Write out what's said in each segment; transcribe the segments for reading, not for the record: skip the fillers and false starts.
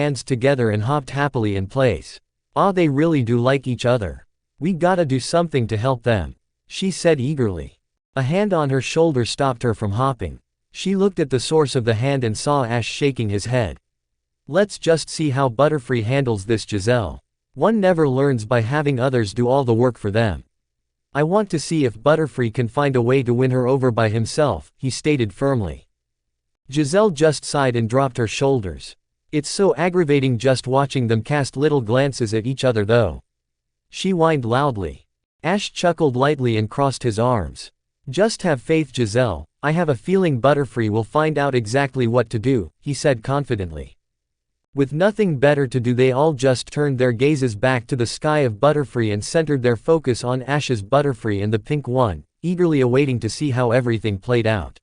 hands together and hopped happily in place. "Ah, they really do like each other. We gotta do something to help them," she said eagerly. A hand on her shoulder stopped her from hopping. She looked at the source of the hand and saw Ash shaking his head. "Let's just see how Butterfree handles this, Giselle. One never learns by having others do all the work for them. I want to see if Butterfree can find a way to win her over by himself," he stated firmly. Giselle just sighed and dropped her shoulders. "It's so aggravating just watching them cast little glances at each other though," she whined loudly. Ash chuckled lightly and crossed his arms. "Just have faith, Giselle. I have a feeling Butterfree will find out exactly what to do," he said confidently. With nothing better to do, they all just turned their gazes back to the sky of Butterfree and centered their focus on Ash's Butterfree and the pink one, eagerly awaiting to see how everything played out.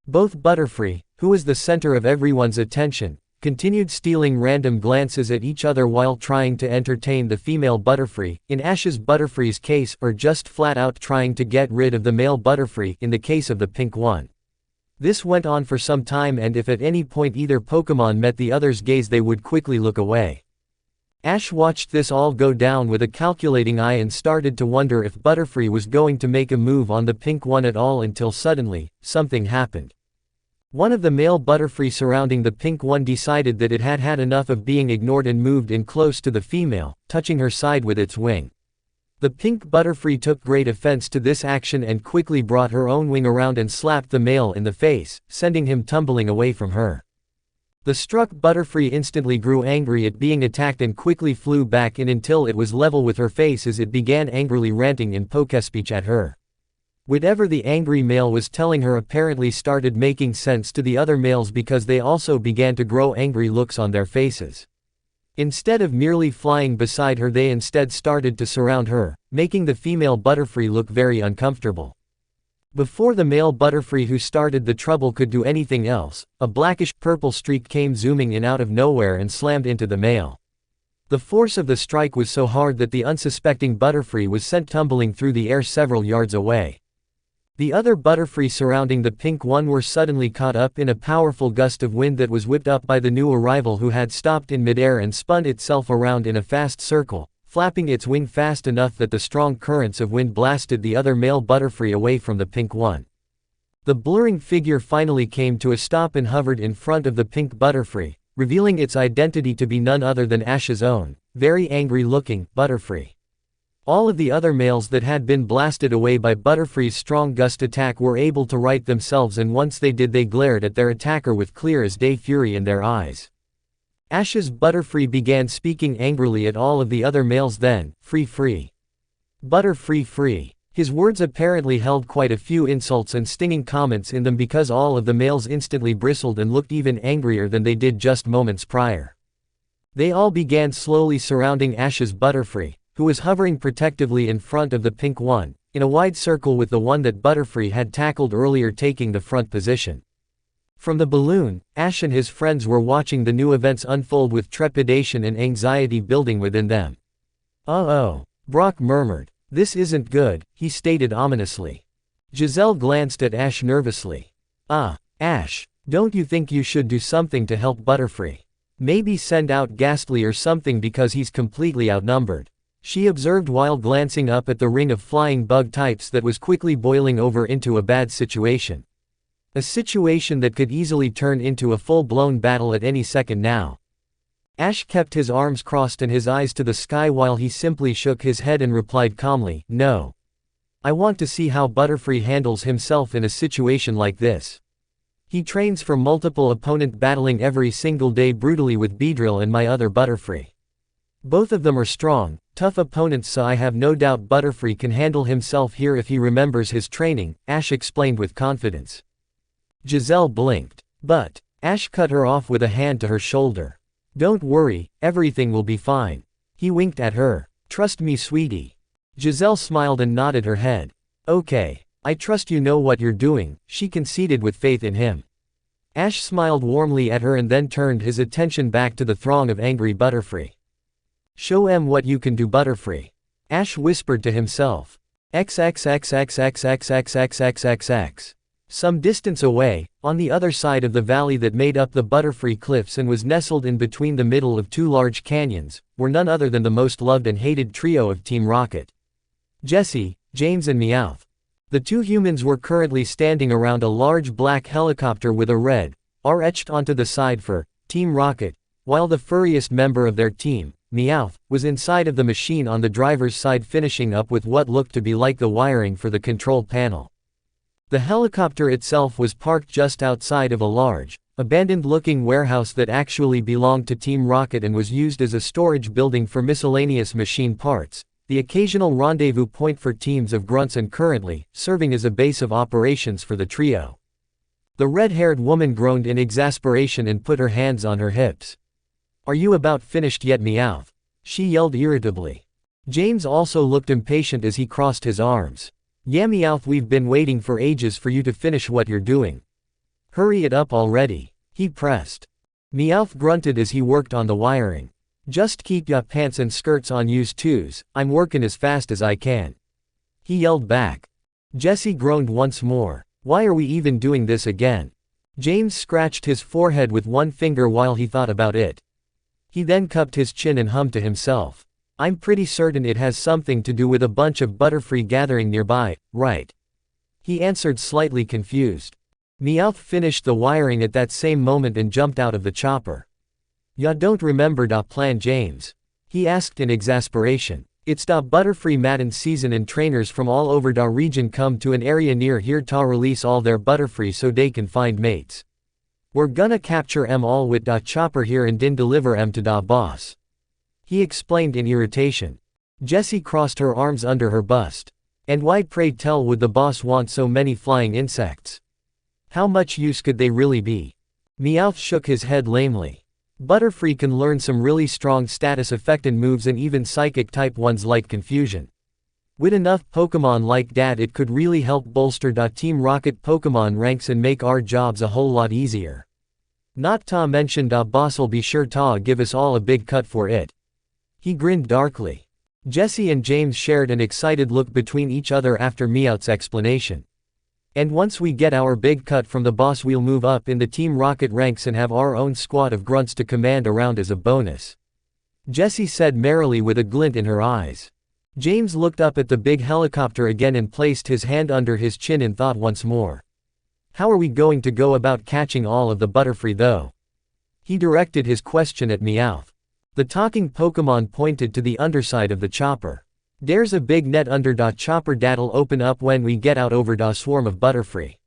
Both Butterfree, who was the center of everyone's attention, continued stealing random glances at each other while trying to entertain the female Butterfree, in Ash's Butterfree's case, or just flat out trying to get rid of the male Butterfree, in the case of the pink one. This went on for some time, and if at any point either Pokémon met the other's gaze, they would quickly look away. Ash watched this all go down with a calculating eye and started to wonder if Butterfree was going to make a move on the pink one at all, until suddenly, something happened. One of the male Butterfree surrounding the pink one decided that it had had enough of being ignored and moved in close to the female, touching her side with its wing. The pink Butterfree took great offense to this action and quickly brought her own wing around and slapped the male in the face, sending him tumbling away from her. The struck Butterfree instantly grew angry at being attacked and quickly flew back in until it was level with her face as it began angrily ranting in Pokespeech at her. Whatever the angry male was telling her apparently started making sense to the other males, because they also began to grow angry looks on their faces. Instead of merely flying beside her, they instead started to surround her, making the female Butterfree look very uncomfortable. Before the male Butterfree who started the trouble could do anything else, a blackish-purple streak came zooming in out of nowhere and slammed into the male. The force of the strike was so hard that the unsuspecting Butterfree was sent tumbling through the air several yards away. The other Butterfree surrounding the pink one were suddenly caught up in a powerful gust of wind that was whipped up by the new arrival, who had stopped in midair and spun itself around in a fast circle, flapping its wing fast enough that the strong currents of wind blasted the other male Butterfree away from the pink one. The blurring figure finally came to a stop and hovered in front of the pink Butterfree, revealing its identity to be none other than Ash's own, very angry-looking, Butterfree. All of the other males that had been blasted away by Butterfree's strong gust attack were able to right themselves, and once they did, they glared at their attacker with clear as day fury in their eyes. Ash's Butterfree began speaking angrily at all of the other males then, "Free. Butterfree free." His words apparently held quite a few insults and stinging comments in them, because all of the males instantly bristled and looked even angrier than they did just moments prior. They all began slowly surrounding Ash's Butterfree, who was hovering protectively in front of the pink one, in a wide circle, with the one that Butterfree had tackled earlier taking the front position. From the balloon, Ash and his friends were watching the new events unfold with trepidation and anxiety building within them. "Uh-oh," Brock murmured. "This isn't good," he stated ominously. Giselle glanced at Ash nervously. "Ah, Ash, don't you think you should do something to help Butterfree? Maybe send out Ghastly or something, because he's completely outnumbered," she observed while glancing up at the ring of flying bug types that was quickly boiling over into a bad situation. A situation that could easily turn into a full-blown battle at any second now. Ash kept his arms crossed and his eyes to the sky while he simply shook his head and replied calmly, "No. I want to see how Butterfree handles himself in a situation like this. He trains for multiple opponent battling every single day brutally with Beedrill and my other Butterfree. Both of them are strong, tough opponents, so I have no doubt Butterfree can handle himself here if he remembers his training," Ash explained with confidence. Giselle blinked. But Ash cut her off with a hand to her shoulder. "Don't worry, everything will be fine." He winked at her. "Trust me, sweetie." Giselle smiled and nodded her head. "Okay, I trust you know what you're doing," she conceded with faith in him. Ash smiled warmly at her and then turned his attention back to the throng of angry Butterfree. "Show 'em what you can do, Butterfree," Ash whispered to himself. XXXXXXXXXXXX. Some distance away, on the other side of the valley that made up the Butterfree cliffs and was nestled in between the middle of two large canyons, were none other than the most loved and hated trio of Team Rocket. Jessie, James and Meowth. The two humans were currently standing around a large black helicopter with a red R etched onto the side for Team Rocket, while the furriest member of their team, Meowth, was inside of the machine on the driver's side finishing up with what looked to be like the wiring for the control panel. The helicopter itself was parked just outside of a large, abandoned-looking warehouse that actually belonged to Team Rocket and was used as a storage building for miscellaneous machine parts, the occasional rendezvous point for teams of grunts and currently, serving as a base of operations for the trio. The red-haired woman groaned in exasperation and put her hands on her hips. "Are you about finished yet, Meowth?" she yelled irritably. James also looked impatient as he crossed his arms. "Yeah, Meowth, we've been waiting for ages for you to finish what you're doing. Hurry it up already," he pressed. Meowth grunted as he worked on the wiring. "Just keep ya pants and skirts on yous twos, I'm workin' as fast as I can," he yelled back. Jessie groaned once more. "Why are we even doing this again?" James scratched his forehead with one finger while he thought about it. He then cupped his chin and hummed to himself. "I'm pretty certain it has something to do with a bunch of Butterfree gathering nearby, right?" he answered, slightly confused. Meowth finished the wiring at that same moment and jumped out of the chopper. "Ya don't remember da plan, James?" he asked in exasperation. "It's da Butterfree matin season and trainers from all over da region come to an area near here ta release all their Butterfree so they can find mates. We're gonna capture 'em all with da chopper here and din deliver 'em to da boss," he explained in irritation. Jessie crossed her arms under her bust. "And why, pray tell, would the boss want so many flying insects? How much use could they really be?" Meowth shook his head lamely. "Butterfree can learn some really strong status-affecting moves and even psychic-type ones like confusion. With enough Pokémon like that, it could really help bolster da Team Rocket Pokémon ranks and make our jobs a whole lot easier. Not ta mention da boss'll be sure ta give us all a big cut for it." He grinned darkly. Jessie and James shared an excited look between each other after Meowth's explanation. "And once we get our big cut from the boss, we'll move up in the Team Rocket ranks and have our own squad of grunts to command around as a bonus," Jessie said merrily with a glint in her eyes. James looked up at the big helicopter again and placed his hand under his chin in thought once more. "How are we going to go about catching all of the Butterfree though?" he directed his question at Meowth. The talking Pokémon pointed to the underside of the chopper. "There's a big net under da chopper that'll open up when we get out over da swarm of Butterfree.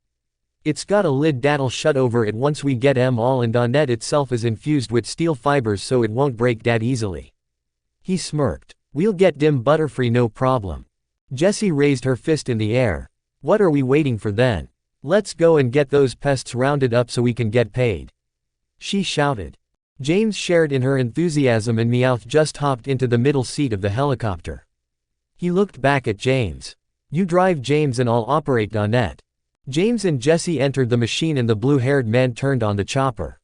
It's got a lid that'll shut over it once we get 'em all, and da net itself is infused with steel fibers so it won't break that easily." He smirked. "We'll get dim Butterfree no problem." Jessie raised her fist in the air. "What are we waiting for then? Let's go and get those pests rounded up so we can get paid," she shouted. James shared in her enthusiasm and Meowth just hopped into the middle seat of the helicopter. He looked back at James. "You drive, James, and I'll operate da net." James and Jessie entered the machine and the blue-haired man turned on the chopper.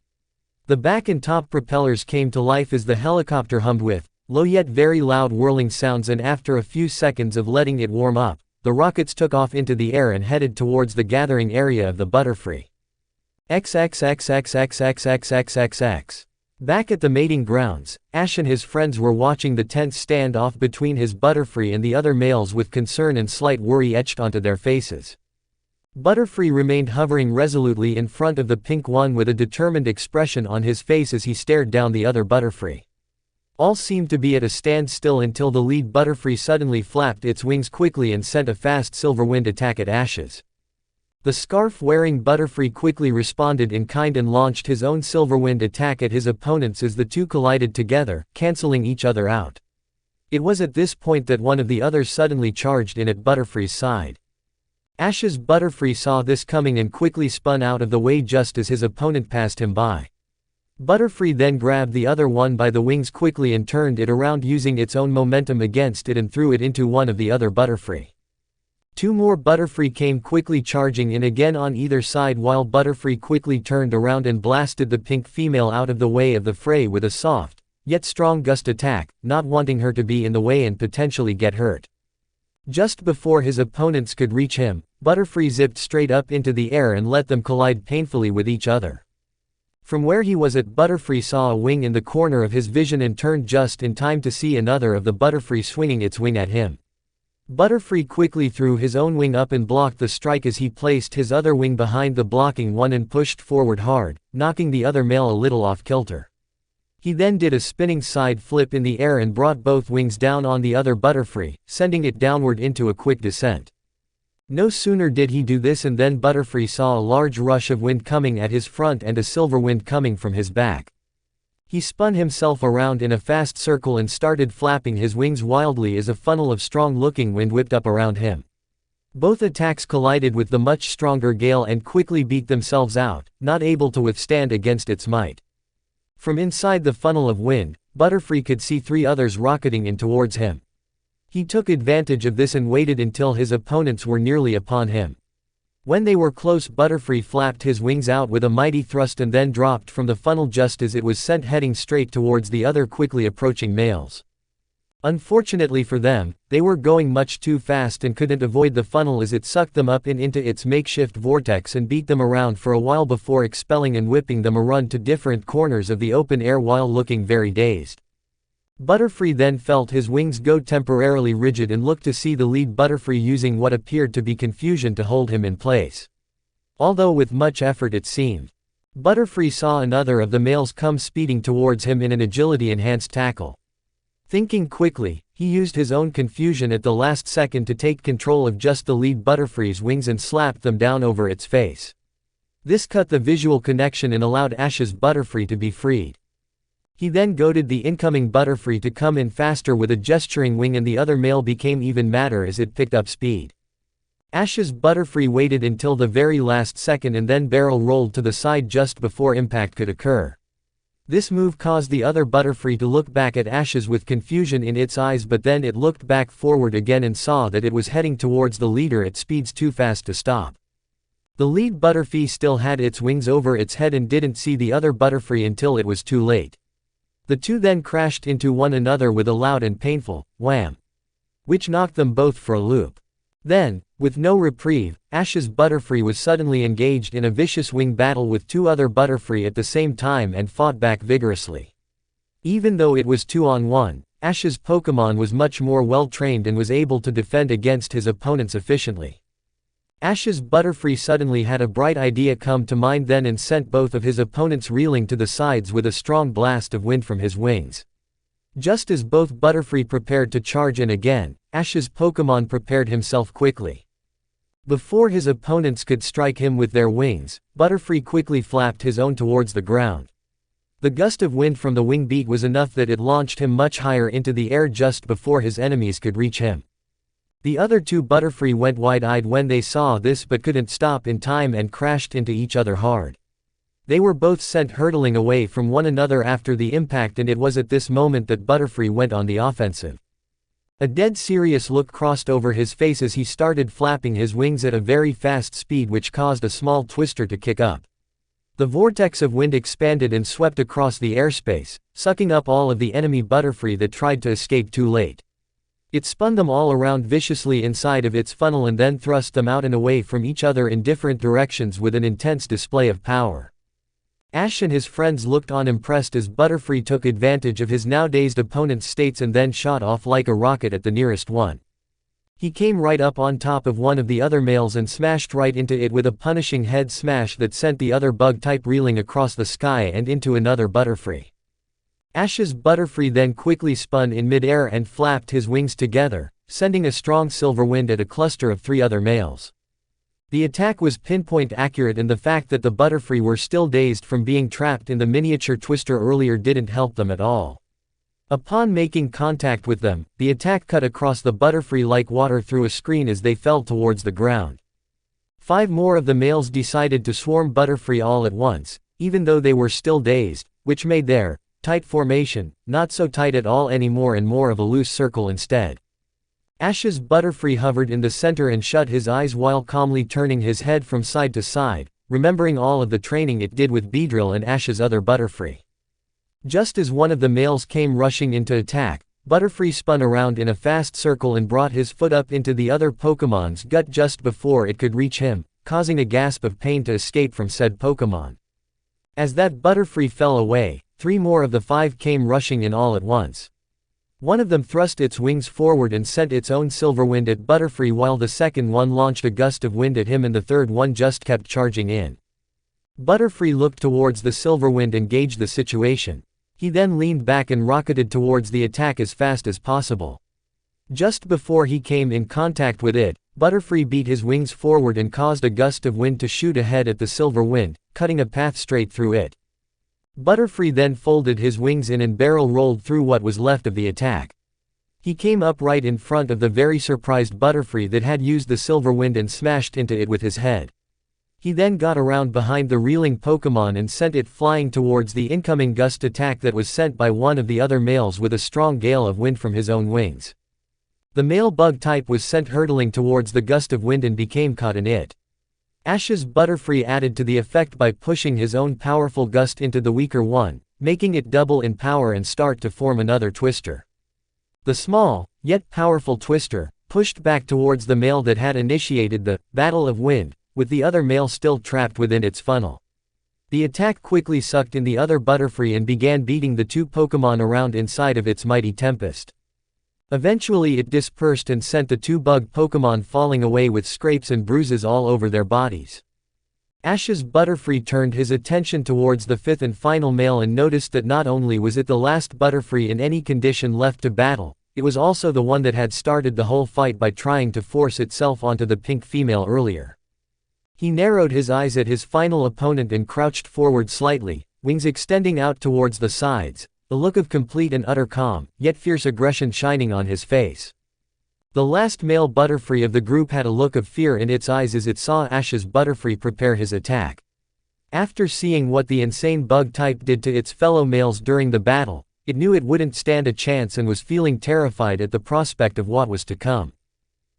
The back and top propellers came to life as the helicopter hummed with low yet very loud whirling sounds, and after a few seconds of letting it warm up, the rockets took off into the air and headed towards the gathering area of the Butterfree. XXXXXXXXXX. Back at the mating grounds, Ash and his friends were watching the tense standoff between his Butterfree and the other males with concern and slight worry etched onto their faces. Butterfree remained hovering resolutely in front of the pink one with a determined expression on his face as he stared down the other Butterfree. All seemed to be at a standstill until the lead Butterfree suddenly flapped its wings quickly and sent a fast Silverwind attack at Ash's. The scarf-wearing Butterfree quickly responded in kind and launched his own Silverwind attack at his opponents as the two collided together, canceling each other out. It was at this point that one of the others suddenly charged in at Butterfree's side. Ash's Butterfree saw this coming and quickly spun out of the way just as his opponent passed him by. Butterfree then grabbed the other one by the wings quickly and turned it around using its own momentum against it and threw it into one of the other Butterfree. Two more Butterfree came quickly charging in again on either side while Butterfree quickly turned around and blasted the pink female out of the way of the fray with a soft, yet strong gust attack, not wanting her to be in the way and potentially get hurt. Just before his opponents could reach him, Butterfree zipped straight up into the air and let them collide painfully with each other. From where he was at, Butterfree saw a wing in the corner of his vision and turned just in time to see another of the Butterfree swinging its wing at him. Butterfree quickly threw his own wing up and blocked the strike as he placed his other wing behind the blocking one and pushed forward hard, knocking the other male a little off kilter. He then did a spinning side flip in the air and brought both wings down on the other Butterfree, sending it downward into a quick descent. No sooner did he do this and then Butterfree saw a large rush of wind coming at his front and a silver wind coming from his back. He spun himself around in a fast circle and started flapping his wings wildly as a funnel of strong-looking wind whipped up around him. Both attacks collided with the much stronger gale and quickly beat themselves out, not able to withstand against its might. From inside the funnel of wind, Butterfree could see 3 others rocketing in towards him. He took advantage of this and waited until his opponents were nearly upon him. When they were close, Butterfree flapped his wings out with a mighty thrust and then dropped from the funnel just as it was sent heading straight towards the other quickly approaching males. Unfortunately for them, they were going much too fast and couldn't avoid the funnel as it sucked them up and into its makeshift vortex and beat them around for a while before expelling and whipping them a run to different corners of the open air while looking very dazed. Butterfree then felt his wings go temporarily rigid and looked to see the lead Butterfree using what appeared to be confusion to hold him in place. Although with much effort it seemed. Butterfree saw another of the males come speeding towards him in an agility-enhanced tackle. Thinking quickly, he used his own confusion at the last second to take control of just the lead Butterfree's wings and slapped them down over its face. This cut the visual connection and allowed Ash's Butterfree to be freed. He then goaded the incoming Butterfree to come in faster with a gesturing wing and the other male became even madder as it picked up speed. Ash's Butterfree waited until the very last second and then barrel rolled to the side just before impact could occur. This move caused the other Butterfree to look back at Ash's with confusion in its eyes, but then it looked back forward again and saw that it was heading towards the leader at speeds too fast to stop. The lead Butterfree still had its wings over its head and didn't see the other Butterfree until it was too late. The two then crashed into one another with a loud and painful wham, which knocked them both for a loop. Then, with no reprieve, Ash's Butterfree was suddenly engaged in a vicious wing battle with 2 other Butterfree at the same time and fought back vigorously. Even though it was 2-on-1, Ash's Pokémon was much more well-trained and was able to defend against his opponents efficiently. Ash's Butterfree suddenly had a bright idea come to mind then and sent both of his opponents reeling to the sides with a strong blast of wind from his wings. Just as both Butterfree prepared to charge in again, Ash's Pokémon prepared himself quickly. Before his opponents could strike him with their wings, Butterfree quickly flapped his own towards the ground. The gust of wind from the wing beat was enough that it launched him much higher into the air just before his enemies could reach him. The other 2 Butterfree went wide-eyed when they saw this but couldn't stop in time and crashed into each other hard. They were both sent hurtling away from one another after the impact, and it was at this moment that Butterfree went on the offensive. A dead serious look crossed over his face as he started flapping his wings at a very fast speed, which caused a small twister to kick up. The vortex of wind expanded and swept across the airspace, sucking up all of the enemy Butterfree that tried to escape too late. It spun them all around viciously inside of its funnel and then thrust them out and away from each other in different directions with an intense display of power. Ash and his friends looked on impressed as Butterfree took advantage of his now dazed opponent's states and then shot off like a rocket at the nearest one. He came right up on top of one of the other males and smashed right into it with a punishing head smash that sent the other bug-type reeling across the sky and into another Butterfree. Ash's Butterfree then quickly spun in mid-air and flapped his wings together, sending a strong silver wind at a cluster of 3 other males. The attack was pinpoint accurate, and the fact that the Butterfree were still dazed from being trapped in the miniature twister earlier didn't help them at all. Upon making contact with them, the attack cut across the Butterfree like water through a screen as they fell towards the ground. 5 more of the males decided to swarm Butterfree all at once, even though they were still dazed, which made their tight formation not so tight at all anymore and more of a loose circle instead. Ash's Butterfree hovered in the center and shut his eyes while calmly turning his head from side to side, remembering all of the training it did with Beedrill and Ash's other Butterfree. Just as one of the males came rushing into attack, Butterfree spun around in a fast circle and brought his foot up into the other Pokémon's gut just before it could reach him, causing a gasp of pain to escape from said Pokémon. As that Butterfree fell away, 3 more of the 5 came rushing in all at once. One of them thrust its wings forward and sent its own silver wind at Butterfree, while the second one launched a gust of wind at him and the third one just kept charging in. Butterfree looked towards the silver wind and gauged the situation. He then leaned back and rocketed towards the attack as fast as possible. Just before he came in contact with it, Butterfree beat his wings forward and caused a gust of wind to shoot ahead at the silver wind, cutting a path straight through it. Butterfree then folded his wings in and barrel rolled through what was left of the attack. He came up right in front of the very surprised Butterfree that had used the silver wind and smashed into it with his head. He then got around behind the reeling Pokémon and sent it flying towards the incoming gust attack that was sent by one of the other males with a strong gale of wind from his own wings. The male bug type was sent hurtling towards the gust of wind and became caught in it. Ash's Butterfree added to the effect by pushing his own powerful gust into the weaker one, making it double in power and start to form another twister. The small, yet powerful twister, pushed back towards the male that had initiated the battle of wind, with the other male still trapped within its funnel. The attack quickly sucked in the other Butterfree and began beating the 2 Pokémon around inside of its mighty tempest. Eventually it dispersed and sent the 2 bug Pokémon falling away with scrapes and bruises all over their bodies. Ash's Butterfree turned his attention towards the 5th and final male and noticed that not only was it the last Butterfree in any condition left to battle, it was also the one that had started the whole fight by trying to force itself onto the pink female earlier. He narrowed his eyes at his final opponent and crouched forward slightly, wings extending out towards the sides, a look of complete and utter calm, yet fierce aggression shining on his face. The last male Butterfree of the group had a look of fear in its eyes as it saw Ash's Butterfree prepare his attack. After seeing what the insane bug type did to its fellow males during the battle, it knew it wouldn't stand a chance and was feeling terrified at the prospect of what was to come.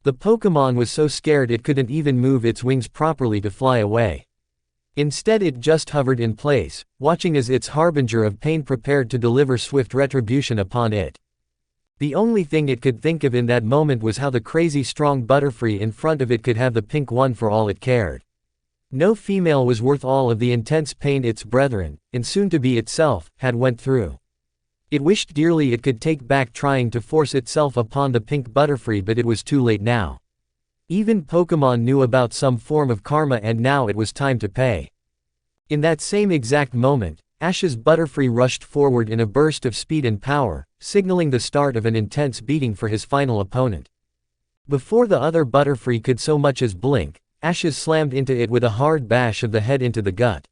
The Pokémon was so scared it couldn't even move its wings properly to fly away. Instead it just hovered in place, watching as its harbinger of pain prepared to deliver swift retribution upon it. The only thing it could think of in that moment was how the crazy strong Butterfree in front of it could have the pink one for all it cared. No female was worth all of the intense pain its brethren, and soon to be itself, had went through. It wished dearly it could take back trying to force itself upon the pink Butterfree, but it was too late now. Even Pokémon knew about some form of karma and now it was time to pay. In that same exact moment, Ash's Butterfree rushed forward in a burst of speed and power, signaling the start of an intense beating for his final opponent. Before the other Butterfree could so much as blink, Ash's slammed into it with a hard bash of the head into the gut.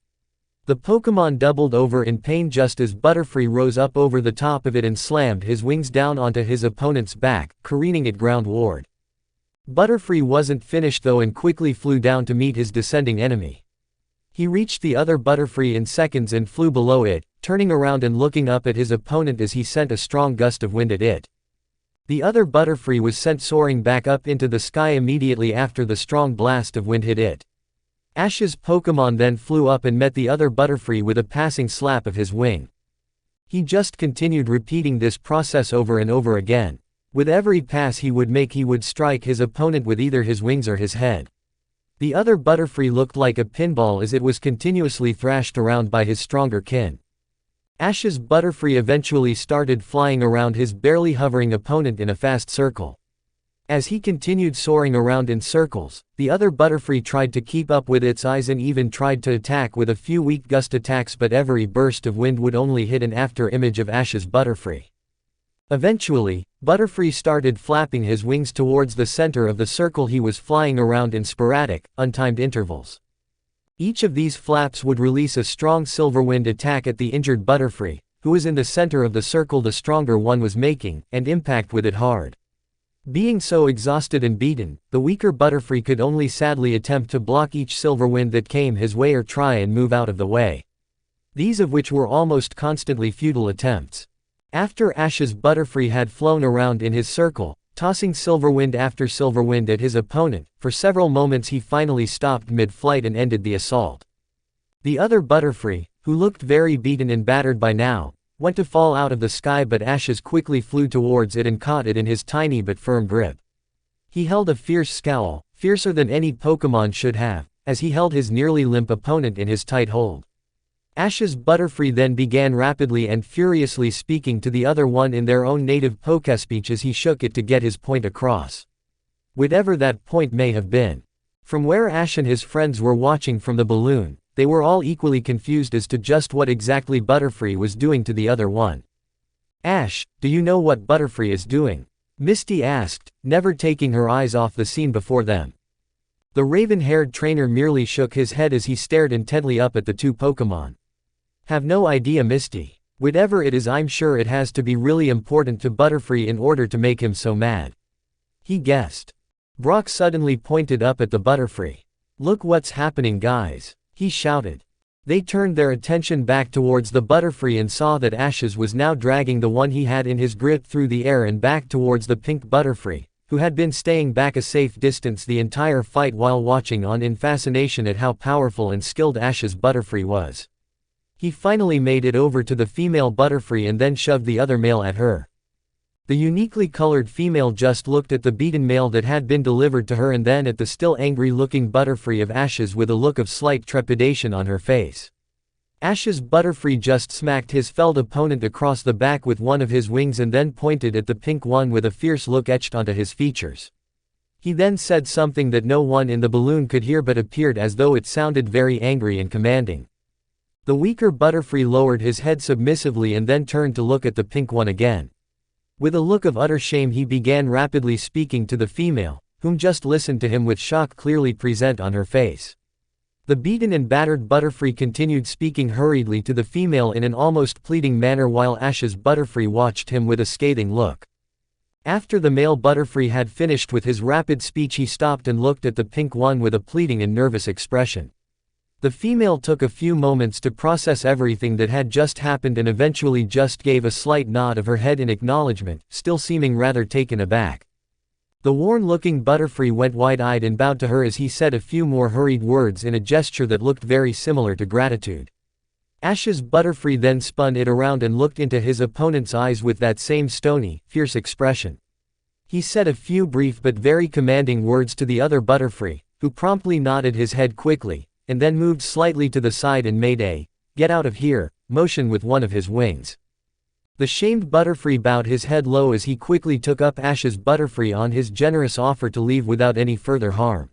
The Pokémon doubled over in pain just as Butterfree rose up over the top of it and slammed his wings down onto his opponent's back, careening it groundward. Butterfree wasn't finished though and quickly flew down to meet his descending enemy. He reached the other Butterfree in seconds and flew below it, turning around and looking up at his opponent as he sent a strong gust of wind at it. The other Butterfree was sent soaring back up into the sky immediately after the strong blast of wind hit it. Ash's Pokémon then flew up and met the other Butterfree with a passing slap of his wing. He just continued repeating this process over and over again. With every pass he would make he would strike his opponent with either his wings or his head. The other Butterfree looked like a pinball as it was continuously thrashed around by his stronger kin. Ash's Butterfree eventually started flying around his barely hovering opponent in a fast circle. As he continued soaring around in circles, the other Butterfree tried to keep up with its eyes and even tried to attack with a few weak gust attacks, but every burst of wind would only hit an after image of Ash's Butterfree. Eventually, Butterfree started flapping his wings towards the center of the circle he was flying around in sporadic, untimed intervals. Each of these flaps would release a strong silver wind attack at the injured Butterfree, who was in the center of the circle the stronger one was making, and impact with it hard. Being so exhausted and beaten, the weaker Butterfree could only sadly attempt to block each silver wind that came his way or try and move out of the way. These of which were almost constantly futile attempts. After Ash's Butterfree had flown around in his circle, tossing silver wind after silver wind at his opponent, for several moments he finally stopped mid-flight and ended the assault. The other Butterfree, who looked very beaten and battered by now, went to fall out of the sky, but Ashes quickly flew towards it and caught it in his tiny but firm grip. He held a fierce scowl, fiercer than any Pokémon should have, as he held his nearly limp opponent in his tight hold. Ash's Butterfree then began rapidly and furiously speaking to the other one in their own native Pokespeech as he shook it to get his point across. Whatever that point may have been. From where Ash and his friends were watching from the balloon, they were all equally confused as to just what exactly Butterfree was doing to the other one. "Ash, do you know what Butterfree is doing?" Misty asked, never taking her eyes off the scene before them. The raven-haired trainer merely shook his head as he stared intently up at the two Pokémon. "Have no idea, Misty. Whatever it is, I'm sure it has to be really important to Butterfree in order to make him so mad," he guessed. Brock suddenly pointed up at the Butterfree. "Look what's happening, guys," he shouted. They turned their attention back towards the Butterfree and saw that Ashes was now dragging the one he had in his grip through the air and back towards the pink Butterfree, who had been staying back a safe distance the entire fight while watching on in fascination at how powerful and skilled Ash's Butterfree was. He finally made it over to the female Butterfree and then shoved the other male at her. The uniquely colored female just looked at the beaten male that had been delivered to her and then at the still angry-looking Butterfree of Ashes with a look of slight trepidation on her face. Ash's Butterfree just smacked his felled opponent across the back with one of his wings and then pointed at the pink one with a fierce look etched onto his features. He then said something that no one in the balloon could hear but appeared as though it sounded very angry and commanding. The weaker Butterfree lowered his head submissively and then turned to look at the pink one again. With a look of utter shame he began rapidly speaking to the female, whom just listened to him with shock clearly present on her face. The beaten and battered Butterfree continued speaking hurriedly to the female in an almost pleading manner while Ash's Butterfree watched him with a scathing look. After the male Butterfree had finished with his rapid speech he stopped and looked at the pink one with a pleading and nervous expression. The female took a few moments to process everything that had just happened and eventually just gave a slight nod of her head in acknowledgement, still seeming rather taken aback. The worn-looking Butterfree went wide-eyed and bowed to her as he said a few more hurried words in a gesture that looked very similar to gratitude. Ash's Butterfree then spun it around and looked into his opponent's eyes with that same stony, fierce expression. He said a few brief but very commanding words to the other Butterfree, who promptly nodded his head quickly, and then moved slightly to the side and made a "get out of here" motion with one of his wings. The shamed Butterfree bowed his head low as he quickly took up Ash's Butterfree on his generous offer to leave without any further harm.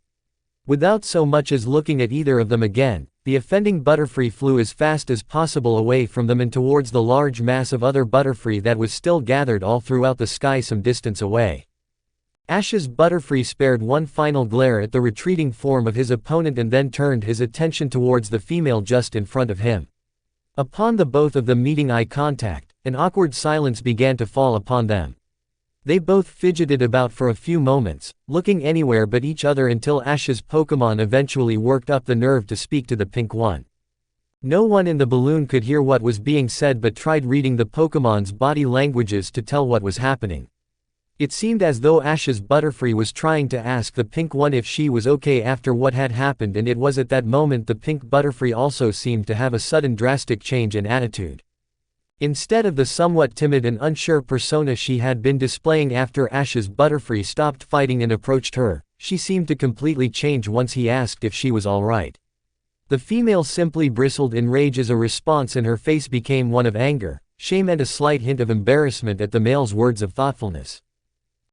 Without so much as looking at either of them again, the offending Butterfree flew as fast as possible away from them and towards the large mass of other Butterfree that was still gathered all throughout the sky some distance away. Ash's Butterfree spared one final glare at the retreating form of his opponent and then turned his attention towards the female just in front of him. Upon the both of them meeting eye contact, an awkward silence began to fall upon them. They both fidgeted about for a few moments, looking anywhere but each other until Ash's Pokémon eventually worked up the nerve to speak to the pink one. No one in the balloon could hear what was being said but tried reading the Pokémon's body languages to tell what was happening. It seemed as though Ash's Butterfree was trying to ask the pink one if she was okay after what had happened, and it was at that moment the pink Butterfree also seemed to have a sudden drastic change in attitude. Instead of the somewhat timid and unsure persona she had been displaying after Ash's Butterfree stopped fighting and approached her, she seemed to completely change once he asked if she was alright. The female simply bristled in rage as a response and her face became one of anger, shame and a slight hint of embarrassment at the male's words of thoughtfulness.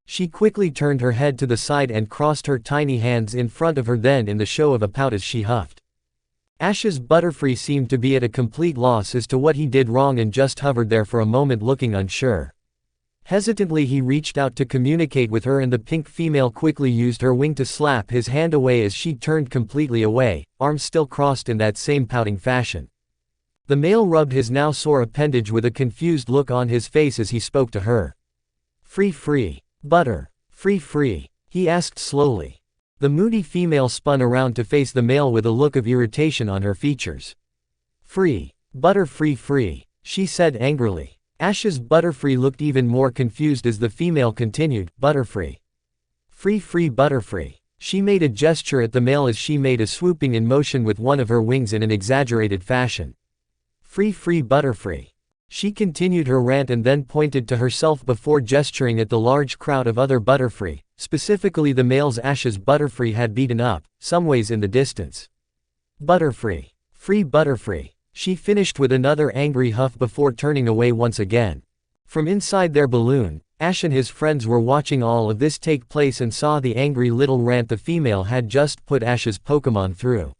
She quickly turned her head to the side and crossed her tiny hands in front of her then in the show of a pout as she huffed. Ash's Butterfree seemed to be at a complete loss as to what he did wrong and just hovered there for a moment looking unsure. Hesitantly he reached out to communicate with her and the pink female quickly used her wing to slap his hand away as she turned completely away, arms still crossed in that same pouting fashion. The male rubbed his now sore appendage with a confused look on his face as he spoke to her. Free. Free, he asked slowly. The moody female spun around to face the male with a look of irritation on her features. Free, Butterfree, she said angrily. Ash's Butterfree looked even more confused as the female continued, Butterfree. Free Butterfree. She made a gesture at the male as she made a swooping in motion with one of her wings in an exaggerated fashion. Free Butterfree. She continued her rant and then pointed to herself before gesturing at the large crowd of other Butterfree, specifically the males Ash's Butterfree had beaten up, some ways in the distance. Butterfree. Free Butterfree. She finished with another angry huff before turning away once again. From inside their balloon, Ash and his friends were watching all of this take place and saw the angry little rant the female had just put Ash's Pokémon through.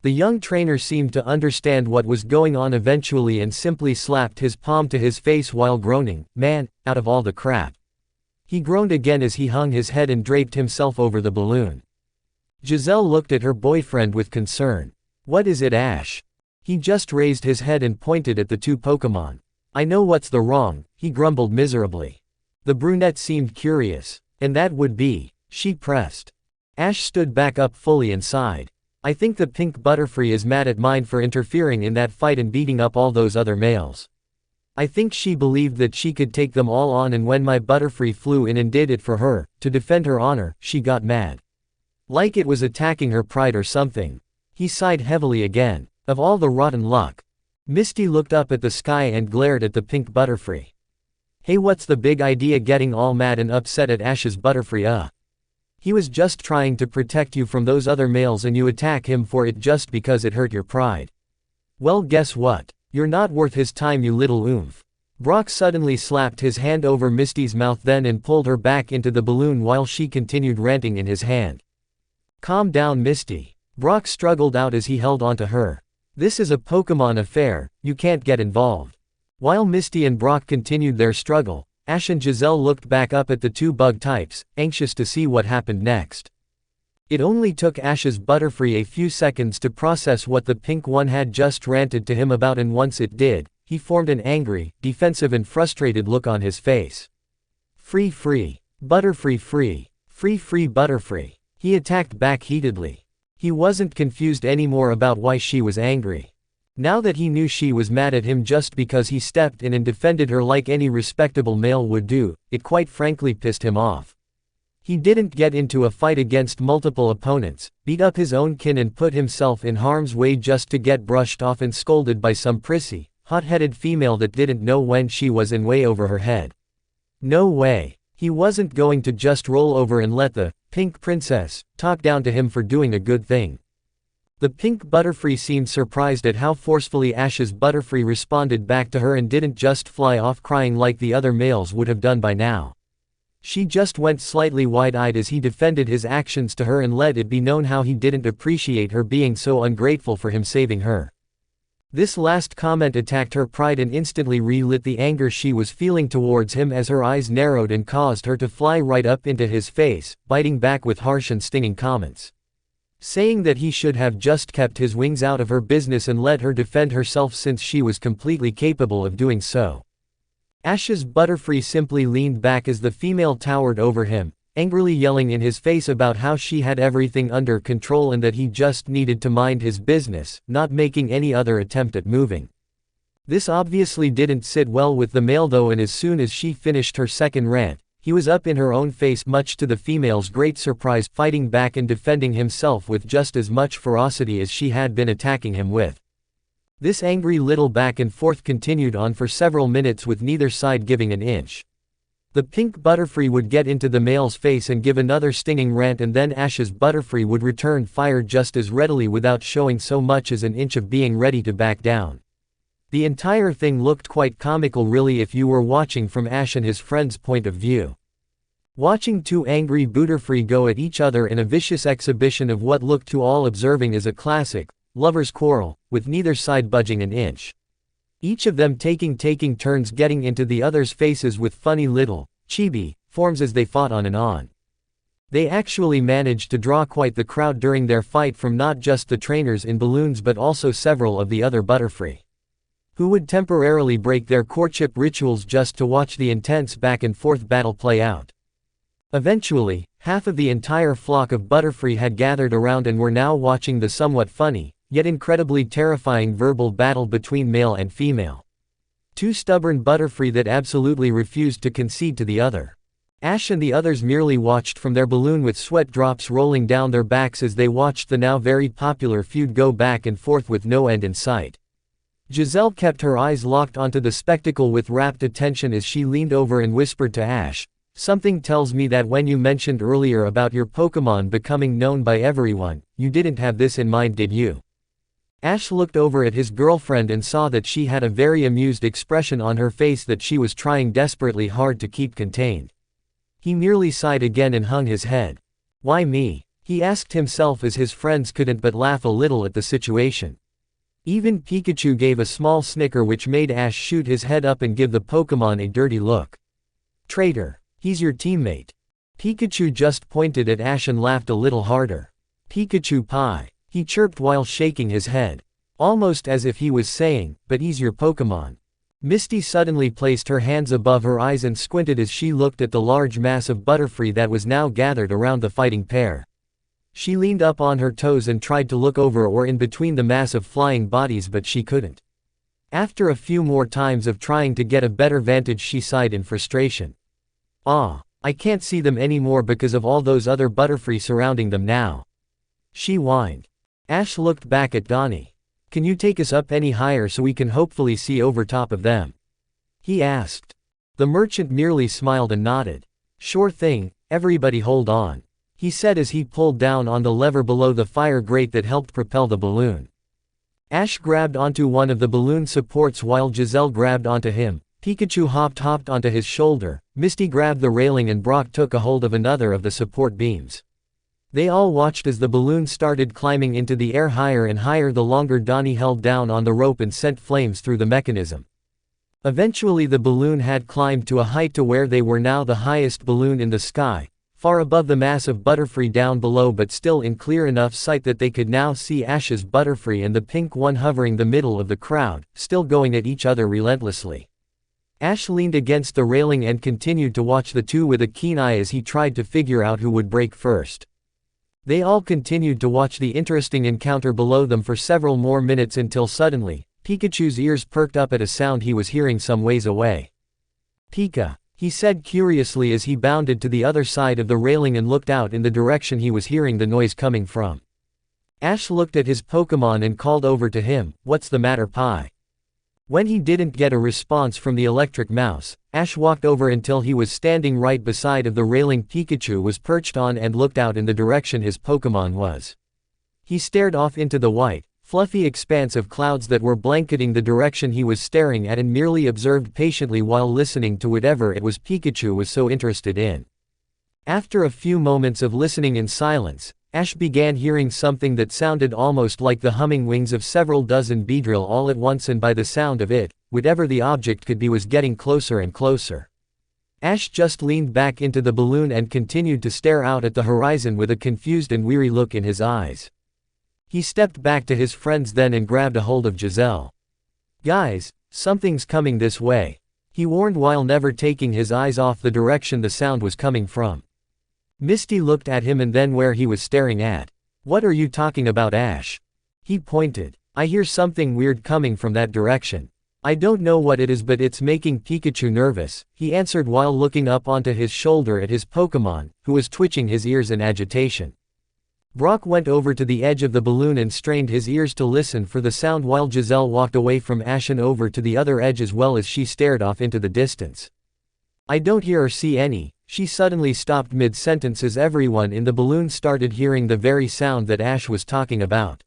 The young trainer seemed to understand what was going on eventually and simply slapped his palm to his face while groaning, "Man, out of all the crap." He groaned again as he hung his head and draped himself over the balloon. Giselle looked at her boyfriend with concern. "What is it, Ash?" He just raised his head and pointed at the two Pokémon. "I know what's the wrong," he grumbled miserably. The brunette seemed curious. "And that would be?" she pressed. Ash stood back up fully and sighed. "I think the pink Butterfree is mad at mine for interfering in that fight and beating up all those other males. I think she believed that she could take them all on, and when my Butterfree flew in and did it for her, to defend her honor, she got mad. Like it was attacking her pride or something." He sighed heavily again. "Of all the rotten luck." Misty looked up at the sky and glared at the pink Butterfree. "Hey, what's the big idea getting all mad and upset at Ash's Butterfree? He was just trying to protect you from those other males and you attack him for it just because it hurt your pride. Well, guess what? You're not worth his time, you little oomph." Brock suddenly slapped his hand over Misty's mouth then and pulled her back into the balloon while she continued ranting in his hand. "Calm down, Misty." Brock struggled out as he held onto her. "This is a Pokémon affair, you can't get involved." While Misty and Brock continued their struggle, Ash and Giselle looked back up at the two bug types, anxious to see what happened next. It only took Ash's Butterfree a few seconds to process what the pink one had just ranted to him about, and once it did, he formed an angry, defensive and frustrated look on his face. "Free free. Butterfree free. Free free Butterfree." He attacked back heatedly. He wasn't confused anymore about why she was angry. Now that he knew she was mad at him just because he stepped in and defended her like any respectable male would do, it quite frankly pissed him off. He didn't get into a fight against multiple opponents, beat up his own kin and put himself in harm's way just to get brushed off and scolded by some prissy, hot-headed female that didn't know when she was in way over her head. No way. He wasn't going to just roll over and let the pink princess talk down to him for doing a good thing. The pink Butterfree seemed surprised at how forcefully Ash's Butterfree responded back to her and didn't just fly off crying like the other males would have done by now. She just went slightly wide-eyed as he defended his actions to her and let it be known how he didn't appreciate her being so ungrateful for him saving her. This last comment attacked her pride and instantly relit the anger she was feeling towards him as her eyes narrowed and caused her to fly right up into his face, biting back with harsh and stinging comments. Saying that he should have just kept his wings out of her business and let her defend herself since she was completely capable of doing so. Ash's Butterfree simply leaned back as the female towered over him, angrily yelling in his face about how she had everything under control and that he just needed to mind his business, not making any other attempt at moving. This obviously didn't sit well with the male though, and as soon as she finished her second rant, he was up in her own face, much to the female's great surprise, fighting back and defending himself with just as much ferocity as she had been attacking him with. This angry little back and forth continued on for several minutes with neither side giving an inch. The pink Butterfree would get into the male's face and give another stinging rant, and then Ash's Butterfree would return fire just as readily without showing so much as an inch of being ready to back down. The entire thing looked quite comical really if you were watching from Ash and his friend's point of view. Watching two angry Butterfree go at each other in a vicious exhibition of what looked to all observing as a classic lover's quarrel, with neither side budging an inch. Each of them taking turns getting into the other's faces with funny little chibi forms as they fought on and on. They actually managed to draw quite the crowd during their fight from not just the trainers in balloons but also several of the other Butterfree, who would temporarily break their courtship rituals just to watch the intense back and forth battle play out. Eventually, half of the entire flock of Butterfree had gathered around and were now watching the somewhat funny, yet incredibly terrifying verbal battle between male and female. Two stubborn Butterfree that absolutely refused to concede to the other. Ash and the others merely watched from their balloon with sweat drops rolling down their backs as they watched the now very popular feud go back and forth with no end in sight. Giselle kept her eyes locked onto the spectacle with rapt attention as she leaned over and whispered to Ash, "Something tells me that when you mentioned earlier about your Pokémon becoming known by everyone, you didn't have this in mind, did you?" Ash looked over at his girlfriend and saw that she had a very amused expression on her face that she was trying desperately hard to keep contained. He merely sighed again and hung his head. "Why me?" he asked himself as his friends couldn't but laugh a little at the situation. Even Pikachu gave a small snicker which made Ash shoot his head up and give the Pokémon a dirty look. "Traitor. He's your teammate." Pikachu just pointed at Ash and laughed a little harder. "Pikachu pie," he chirped while shaking his head. Almost as if he was saying, "But he's your Pokémon." Misty suddenly placed her hands above her eyes and squinted as she looked at the large mass of Butterfree that was now gathered around the fighting pair. She leaned up on her toes and tried to look over or in between the mass of flying bodies, but she couldn't. After a few more times of trying to get a better vantage, she sighed in frustration. I can't see them anymore because of all those other Butterfree surrounding them now," she whined. Ash looked back at Donnie. "Can you take us up any higher so we can hopefully see over top of them?" he asked. The merchant merely smiled and nodded. "Sure thing, everybody hold on," he said as he pulled down on the lever below the fire grate that helped propel the balloon. Ash grabbed onto one of the balloon supports while Giselle grabbed onto him. Pikachu hopped onto his shoulder, Misty grabbed the railing and Brock took a hold of another of the support beams. They all watched as the balloon started climbing into the air higher and higher the longer Donnie held down on the rope and sent flames through the mechanism. Eventually the balloon had climbed to a height to where they were now the highest balloon in the sky, far above the mass of Butterfree down below but still in clear enough sight that they could now see Ash's Butterfree and the pink one hovering the middle of the crowd, still going at each other relentlessly. Ash leaned against the railing and continued to watch the two with a keen eye as he tried to figure out who would break first. They all continued to watch the interesting encounter below them for several more minutes until suddenly, Pikachu's ears perked up at a sound he was hearing some ways away. "Pika," he said curiously as he bounded to the other side of the railing and looked out in the direction he was hearing the noise coming from. Ash looked at his Pokémon and called over to him, "What's the matter, Pi?" When he didn't get a response from the electric mouse, Ash walked over until he was standing right beside of the railing Pikachu was perched on and looked out in the direction his Pokémon was. He stared off into the white, fluffy expanse of clouds that were blanketing the direction he was staring at and merely observed patiently while listening to whatever it was Pikachu was so interested in. After a few moments of listening in silence, Ash began hearing something that sounded almost like the humming wings of several dozen Beedrill all at once, and by the sound of it, whatever the object could be was getting closer and closer. Ash just leaned back into the balloon and continued to stare out at the horizon with a confused and weary look in his eyes. He stepped back to his friends then and grabbed a hold of Giselle. "Guys, something's coming this way," he warned while never taking his eyes off the direction the sound was coming from. Misty looked at him and then where he was staring at. "What are you talking about, Ash?" he pointed. "I hear something weird coming from that direction. I don't know what it is, but it's making Pikachu nervous," he answered while looking up onto his shoulder at his Pokémon, who was twitching his ears in agitation. Brock went over to the edge of the balloon and strained his ears to listen for the sound while Giselle walked away from Ash and over to the other edge as well as she stared off into the distance. "I don't hear or see any," she suddenly stopped mid-sentence as everyone in the balloon started hearing the very sound that Ash was talking about.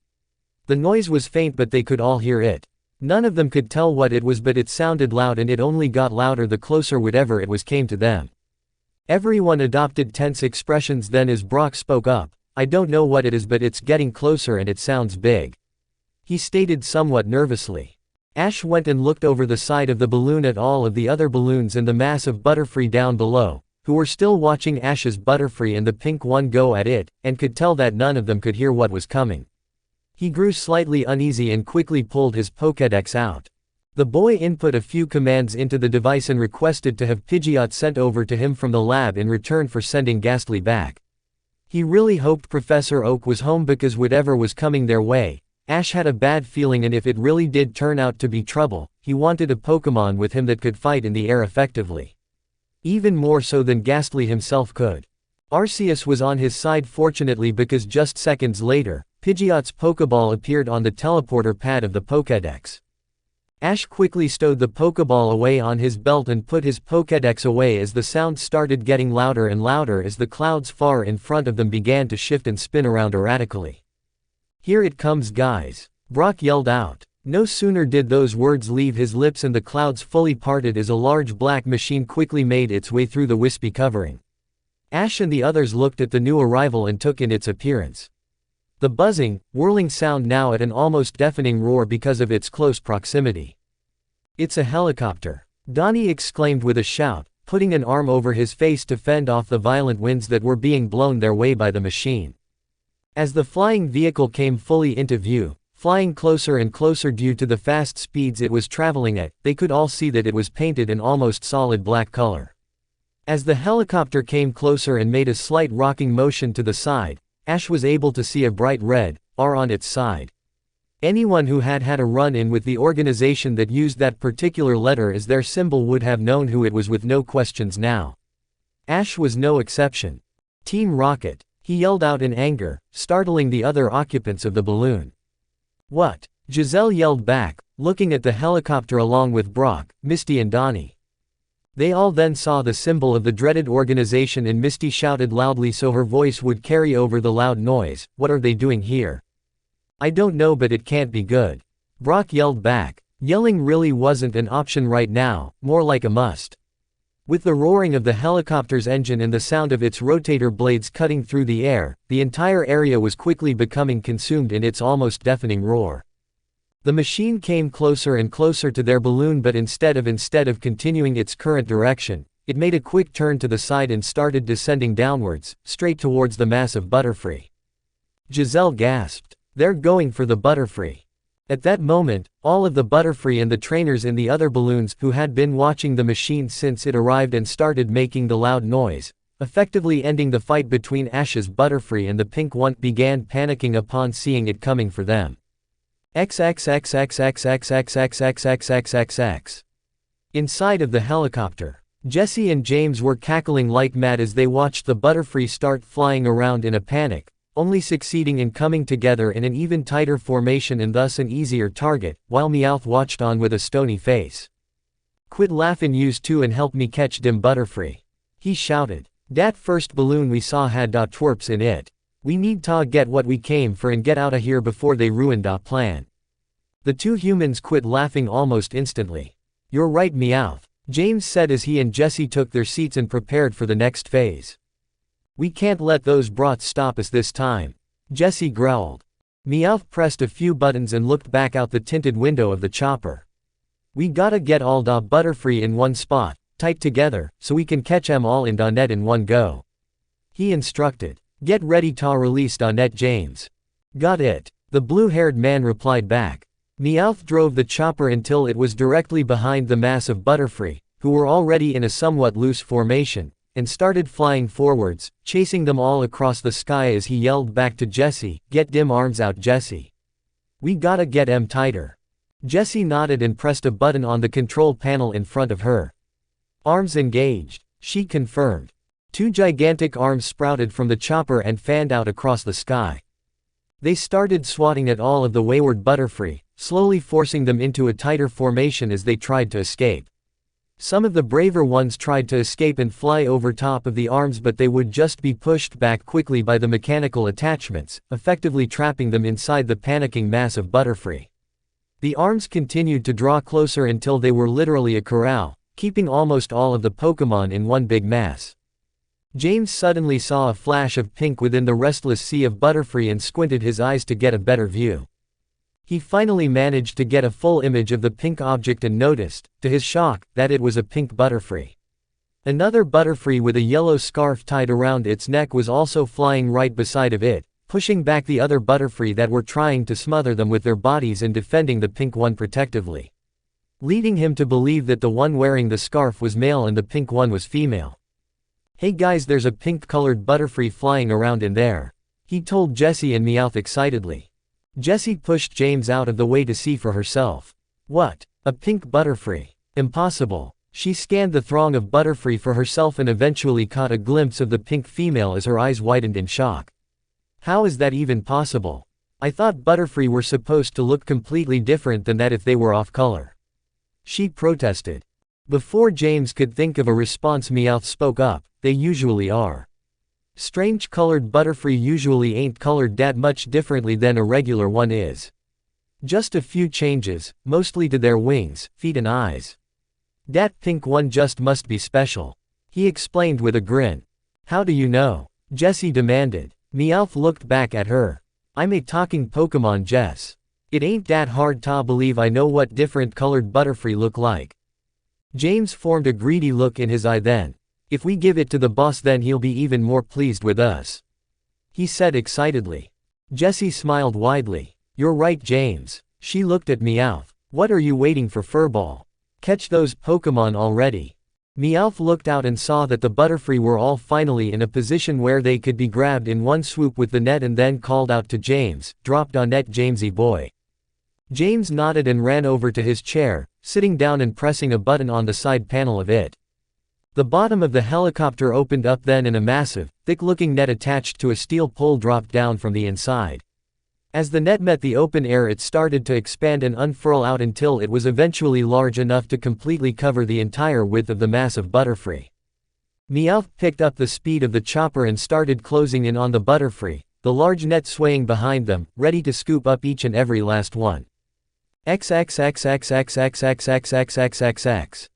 The noise was faint but they could all hear it. None of them could tell what it was, but it sounded loud and it only got louder the closer whatever it was came to them. Everyone adopted tense expressions then as Brock spoke up. "I don't know what it is, but it's getting closer and it sounds big," he stated somewhat nervously. Ash went and looked over the side of the balloon at all of the other balloons and the mass of Butterfree down below, who were still watching Ash's Butterfree and the pink one go at it, and could tell that none of them could hear what was coming. He grew slightly uneasy and quickly pulled his Pokédex out. The boy input a few commands into the device and requested to have Pidgeot sent over to him from the lab in return for sending Ghastly back. He really hoped Professor Oak was home because whatever was coming their way, Ash had a bad feeling, and if it really did turn out to be trouble, he wanted a Pokémon with him that could fight in the air effectively. Even more so than Ghastly himself could. Arceus was on his side fortunately because just seconds later, Pidgeot's Pokéball appeared on the teleporter pad of the Pokédex. Ash quickly stowed the Pokeball away on his belt and put his Pokédex away as the sound started getting louder and louder as the clouds far in front of them began to shift and spin around erratically. "Here it comes, guys," Brock yelled out. No sooner did those words leave his lips and the clouds fully parted as a large black machine quickly made its way through the wispy covering. Ash and the others looked at the new arrival and took in its appearance. The buzzing, whirling sound now at an almost deafening roar because of its close proximity. "It's a helicopter," Donnie exclaimed with a shout, putting an arm over his face to fend off the violent winds that were being blown their way by the machine. As the flying vehicle came fully into view, flying closer and closer due to the fast speeds it was traveling at, they could all see that it was painted an almost solid black color. As the helicopter came closer and made a slight rocking motion to the side, Ash was able to see a bright red R on its side. Anyone who had had a run-in with the organization that used that particular letter as their symbol would have known who it was with no questions now. Ash was no exception. "Team Rocket," he yelled out in anger, startling the other occupants of the balloon. "What?" Giselle yelled back, looking at the helicopter along with Brock, Misty and Donnie. They all then saw the symbol of the dreaded organization and Misty shouted loudly so her voice would carry over the loud noise, "What are they doing here?" "I don't know, but it can't be good," Brock yelled back. Yelling really wasn't an option right now, more like a must. With the roaring of the helicopter's engine and the sound of its rotator blades cutting through the air, the entire area was quickly becoming consumed in its almost deafening roar. The machine came closer and closer to their balloon, but instead of continuing its current direction, it made a quick turn to the side and started descending downwards, straight towards the massive Butterfree. Giselle gasped. "They're going for the Butterfree." At that moment, all of the Butterfree and the trainers in the other balloons who had been watching the machine since it arrived and started making the loud noise, effectively ending the fight between Ash's Butterfree and the pink one, began panicking upon seeing it coming for them. XXXXXXXXXXXXXX. Inside of the helicopter, Jesse and James were cackling like mad as they watched the Butterfree start flying around in a panic, only succeeding in coming together in an even tighter formation and thus an easier target, while Meowth watched on with a stony face. "Quit laughin' yous two and help me catch dim Butterfree," he shouted. "Dat first balloon we saw had da twerps in it. We need ta get what we came for and get outta here before they ruin da plan." The two humans quit laughing almost instantly. "You're right, Meowth," James said as he and Jesse took their seats and prepared for the next phase. "We can't let those brats stop us this time," Jesse growled. Meowth pressed a few buttons and looked back out the tinted window of the chopper. "We gotta get all da Butterfree in one spot, tight together, so we can catch 'em all in da net in one go," he instructed. "Get ready ta release da net, James." "Got it," the blue-haired man replied back. Meowth drove the chopper until it was directly behind the mass of Butterfree, who were already in a somewhat loose formation, and started flying forwards, chasing them all across the sky as he yelled back to Jesse, "Get dim arms out, Jesse. We gotta get 'em tighter." Jesse nodded and pressed a button on the control panel in front of her. "Arms engaged," she confirmed. Two gigantic arms sprouted from the chopper and fanned out across the sky. They started swatting at all of the wayward Butterfree, slowly forcing them into a tighter formation as they tried to escape. Some of the braver ones tried to escape and fly over top of the arms, but they would just be pushed back quickly by the mechanical attachments, effectively trapping them inside the panicking mass of Butterfree. The arms continued to draw closer until they were literally a corral, keeping almost all of the Pokémon in one big mass. James suddenly saw a flash of pink within the restless sea of Butterfree and squinted his eyes to get a better view. He finally managed to get a full image of the pink object and noticed, to his shock, that it was a pink Butterfree. Another Butterfree with a yellow scarf tied around its neck was also flying right beside of it, pushing back the other Butterfree that were trying to smother them with their bodies and defending the pink one protectively, leading him to believe that the one wearing the scarf was male and the pink one was female. "Hey guys, there's a pink-colored Butterfree flying around in there," he told Jesse and Meowth excitedly. Jesse pushed James out of the way to see for herself. "What? A pink Butterfree? Impossible." She scanned the throng of Butterfree for herself and eventually caught a glimpse of the pink female as her eyes widened in shock. "How is that even possible? I thought Butterfree were supposed to look completely different than that if they were off color." she protested. Before James could think of a response, Meowth spoke up, they usually are. Strange colored Butterfree usually ain't colored that much differently than a regular one is. Just a few changes, mostly to their wings, feet and eyes. That pink one just must be special. He explained with a grin. How do you know? Jessie demanded. Meowth looked back at her. I'm a talking Pokémon, Jess. It ain't that hard to believe I know what different colored Butterfree look like. James formed a greedy look in his eye then. If we give it to the boss then he'll be even more pleased with us. He said excitedly. Jessie smiled widely. You're right, James. She looked at Meowth. What are you waiting for, Furball? Catch those Pokémon already. Meowth looked out and saw that the Butterfree were all finally in a position where they could be grabbed in one swoop with the net and then called out to James, dropped on net Jamesy boy. James nodded and ran over to his chair, sitting down and pressing a button on the side panel of it. The bottom of the helicopter opened up then and a massive, thick-looking net attached to a steel pole dropped down from the inside. As the net met the open air it started to expand and unfurl out until it was eventually large enough to completely cover the entire width of the massive Butterfree. Meowth picked up the speed of the chopper and started closing in on the Butterfree, the large net swaying behind them, ready to scoop up each and every last one. XXXXXXXXXXXXX.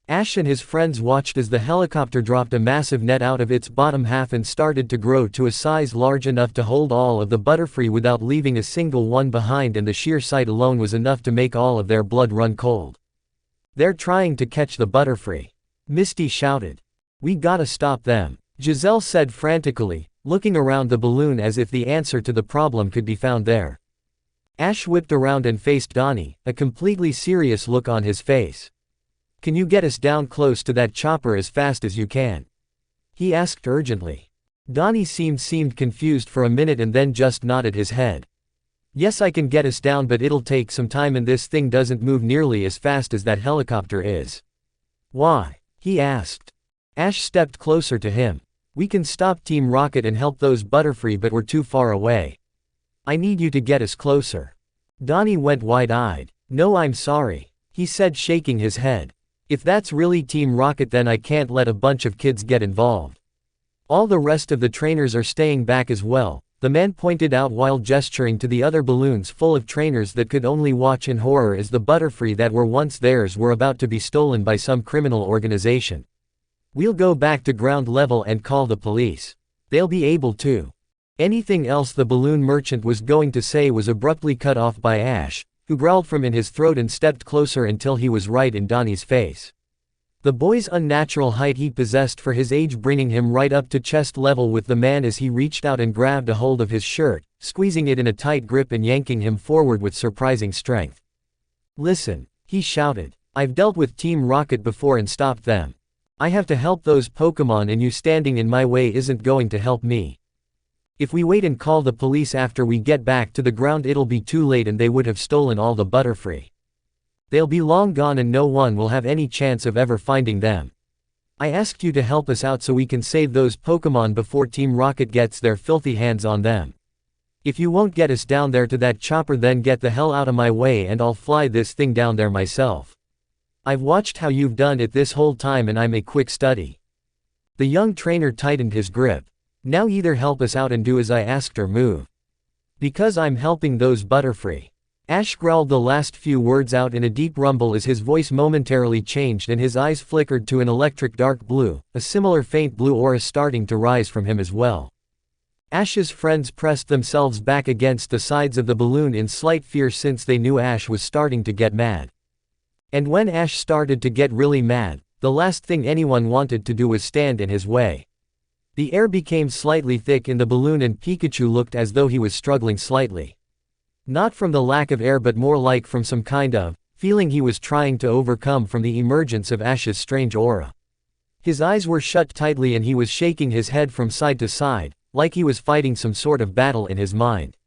Ash and his friends watched as the helicopter dropped a massive net out of its bottom half and started to grow to a size large enough to hold all of the Butterfree without leaving a single one behind, and the sheer sight alone was enough to make all of their blood run cold. They're trying to catch the Butterfree. Misty shouted. We gotta stop them. Giselle said frantically, looking around the balloon as if the answer to the problem could be found there. Ash whipped around and faced Donnie, a completely serious look on his face. Can you get us down close to that chopper as fast as you can? He asked urgently. Donnie seemed confused for a minute and then just nodded his head. Yes, I can get us down, but it'll take some time and this thing doesn't move nearly as fast as that helicopter is. Why? He asked. Ash stepped closer to him. We can stop Team Rocket and help those Butterfree, but we're too far away. I need you to get us closer. Donnie went wide-eyed. No, I'm sorry, he said, shaking his head. If that's really Team Rocket then I can't let a bunch of kids get involved. All the rest of the trainers are staying back as well, the man pointed out while gesturing to the other balloons full of trainers that could only watch in horror as the Butterfree that were once theirs were about to be stolen by some criminal organization. We'll go back to ground level and call the police. They'll be able to. Anything else the balloon merchant was going to say was abruptly cut off by Ash, who growled from in his throat and stepped closer until he was right in Donnie's face. The boy's unnatural height he possessed for his age bringing him right up to chest level with the man as he reached out and grabbed a hold of his shirt, squeezing it in a tight grip and yanking him forward with surprising strength. Listen, he shouted. I've dealt with Team Rocket before and stopped them. I have to help those Pokémon and you standing in my way isn't going to help me. If we wait and call the police after we get back to the ground it'll be too late and they would have stolen all the Butterfree. They'll be long gone and no one will have any chance of ever finding them. I asked you to help us out so we can save those Pokémon before Team Rocket gets their filthy hands on them. If you won't get us down there to that chopper then get the hell out of my way and I'll fly this thing down there myself. I've watched how you've done it this whole time and I'm a quick study. The young trainer tightened his grip. Now either help us out and do as I asked or move. Because I'm helping those Butterfree. Ash growled the last few words out in a deep rumble as his voice momentarily changed and his eyes flickered to an electric dark blue, a similar faint blue aura starting to rise from him as well. Ash's friends pressed themselves back against the sides of the balloon in slight fear since they knew Ash was starting to get mad. And when Ash started to get really mad, the last thing anyone wanted to do was stand in his way. The air became slightly thick in the balloon and Pikachu looked as though he was struggling slightly. Not from the lack of air but more like from some kind of feeling he was trying to overcome from the emergence of Ash's strange aura. His eyes were shut tightly and he was shaking his head from side to side, like he was fighting some sort of battle in his mind.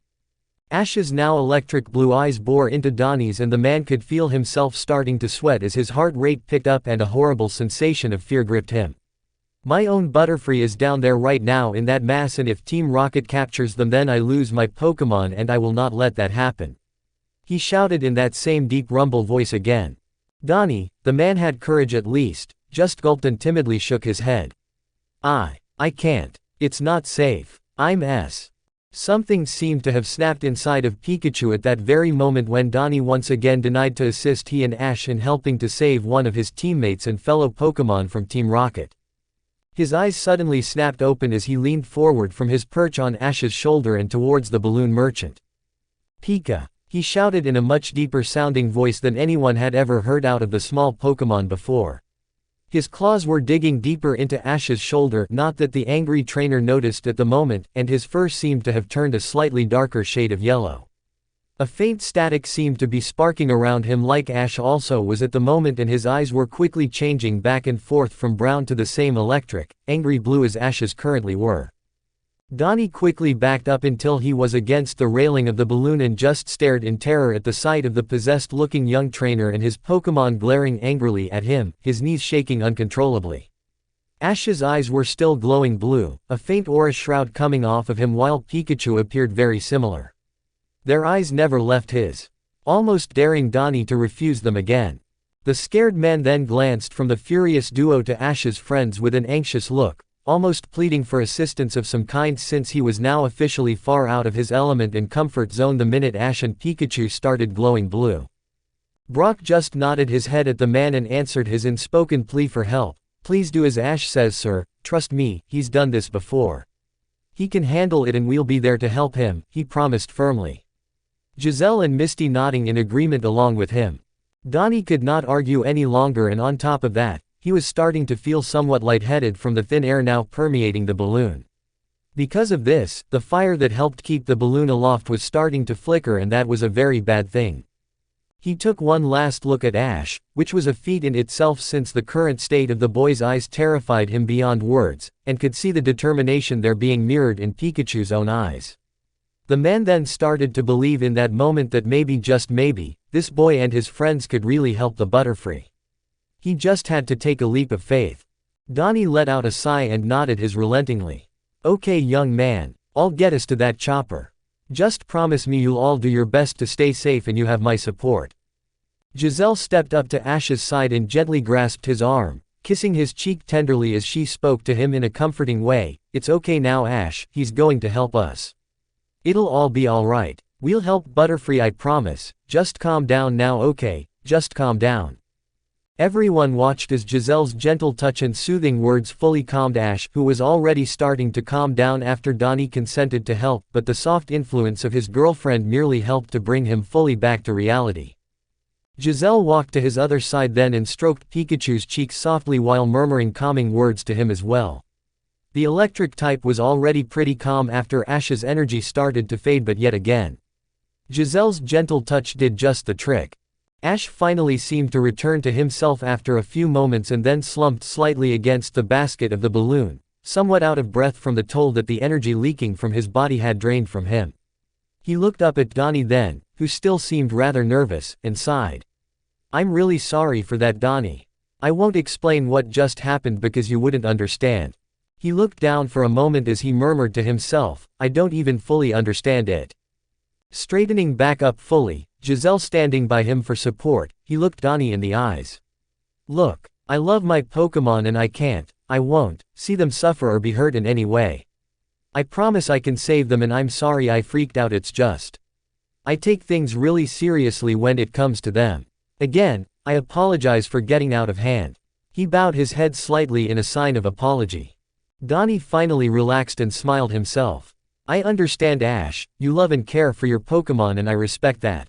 Ash's now electric blue eyes bore into Donnie's and the man could feel himself starting to sweat as his heart rate picked up and a horrible sensation of fear gripped him. My own Butterfree is down there right now in that mass and if Team Rocket captures them then I lose my Pokémon and I will not let that happen. He shouted in that same deep rumble voice again. Donnie, the man had courage at least, just gulped and timidly shook his head. I can't. It's not safe. I'm S. Something seemed to have snapped inside of Pikachu at that very moment when Donnie once again denied to assist he and Ash in helping to save one of his teammates and fellow Pokémon from Team Rocket. His eyes suddenly snapped open as he leaned forward from his perch on Ash's shoulder and towards the balloon merchant. Pika! He shouted in a much deeper sounding voice than anyone had ever heard out of the small Pokémon before. His claws were digging deeper into Ash's shoulder, not that the angry trainer noticed at the moment, and his fur seemed to have turned a slightly darker shade of yellow. A faint static seemed to be sparking around him like Ash also was at the moment, and his eyes were quickly changing back and forth from brown to the same electric, angry blue as Ash's currently were. Donnie quickly backed up until he was against the railing of the balloon and just stared in terror at the sight of the possessed-looking young trainer and his Pokémon glaring angrily at him, his knees shaking uncontrollably. Ash's eyes were still glowing blue, a faint aura shroud coming off of him, while Pikachu appeared very similar. Their eyes never left his, almost daring Donnie to refuse them again. The scared man then glanced from the furious duo to Ash's friends with an anxious look, almost pleading for assistance of some kind, since he was now officially far out of his element and comfort zone the minute Ash and Pikachu started glowing blue. Brock just nodded his head at the man and answered his unspoken plea for help. "Please do as Ash says, sir. Trust me, he's done this before. He can handle it and we'll be there to help him," he promised firmly. Giselle and Misty nodding in agreement along with him. Donnie could not argue any longer, and on top of that, he was starting to feel somewhat lightheaded from the thin air now permeating the balloon. Because of this, the fire that helped keep the balloon aloft was starting to flicker, and that was a very bad thing. He took one last look at Ash, which was a feat in itself since the current state of the boy's eyes terrified him beyond words, and could see the determination there being mirrored in Pikachu's own eyes. The man then started to believe in that moment that maybe, just maybe, this boy and his friends could really help the Butterfree. He just had to take a leap of faith. Donnie let out a sigh and nodded his relentingly. "Okay, young man, I'll get us to that chopper. Just promise me you'll all do your best to stay safe and you have my support." Giselle stepped up to Ash's side and gently grasped his arm, kissing his cheek tenderly as she spoke to him in a comforting way. "It's okay now, Ash, he's going to help us. It'll all be alright. We'll help Butterfree, I promise. Just calm down now, okay? Just calm down." Everyone watched as Giselle's gentle touch and soothing words fully calmed Ash, who was already starting to calm down after Donnie consented to help, but the soft influence of his girlfriend merely helped to bring him fully back to reality. Giselle walked to his other side then and stroked Pikachu's cheek softly while murmuring calming words to him as well. The electric type was already pretty calm after Ash's energy started to fade, but yet again, Giselle's gentle touch did just the trick. Ash finally seemed to return to himself after a few moments and then slumped slightly against the basket of the balloon, somewhat out of breath from the toll that the energy leaking from his body had drained from him. He looked up at Donnie then, who still seemed rather nervous, and sighed. "I'm really sorry for that, Donnie. I won't explain what just happened because you wouldn't understand." He looked down for a moment as he murmured to himself, "I don't even fully understand it." Straightening back up fully, Giselle standing by him for support, he looked Donnie in the eyes. "Look, I love my Pokémon and I won't, see them suffer or be hurt in any way. I promise I can save them, and I'm sorry I freaked out. It's just, I take things really seriously when it comes to them. Again, I apologize for getting out of hand." He bowed his head slightly in a sign of apology. Donnie finally relaxed and smiled himself. "I understand, Ash, you love and care for your Pokémon and I respect that.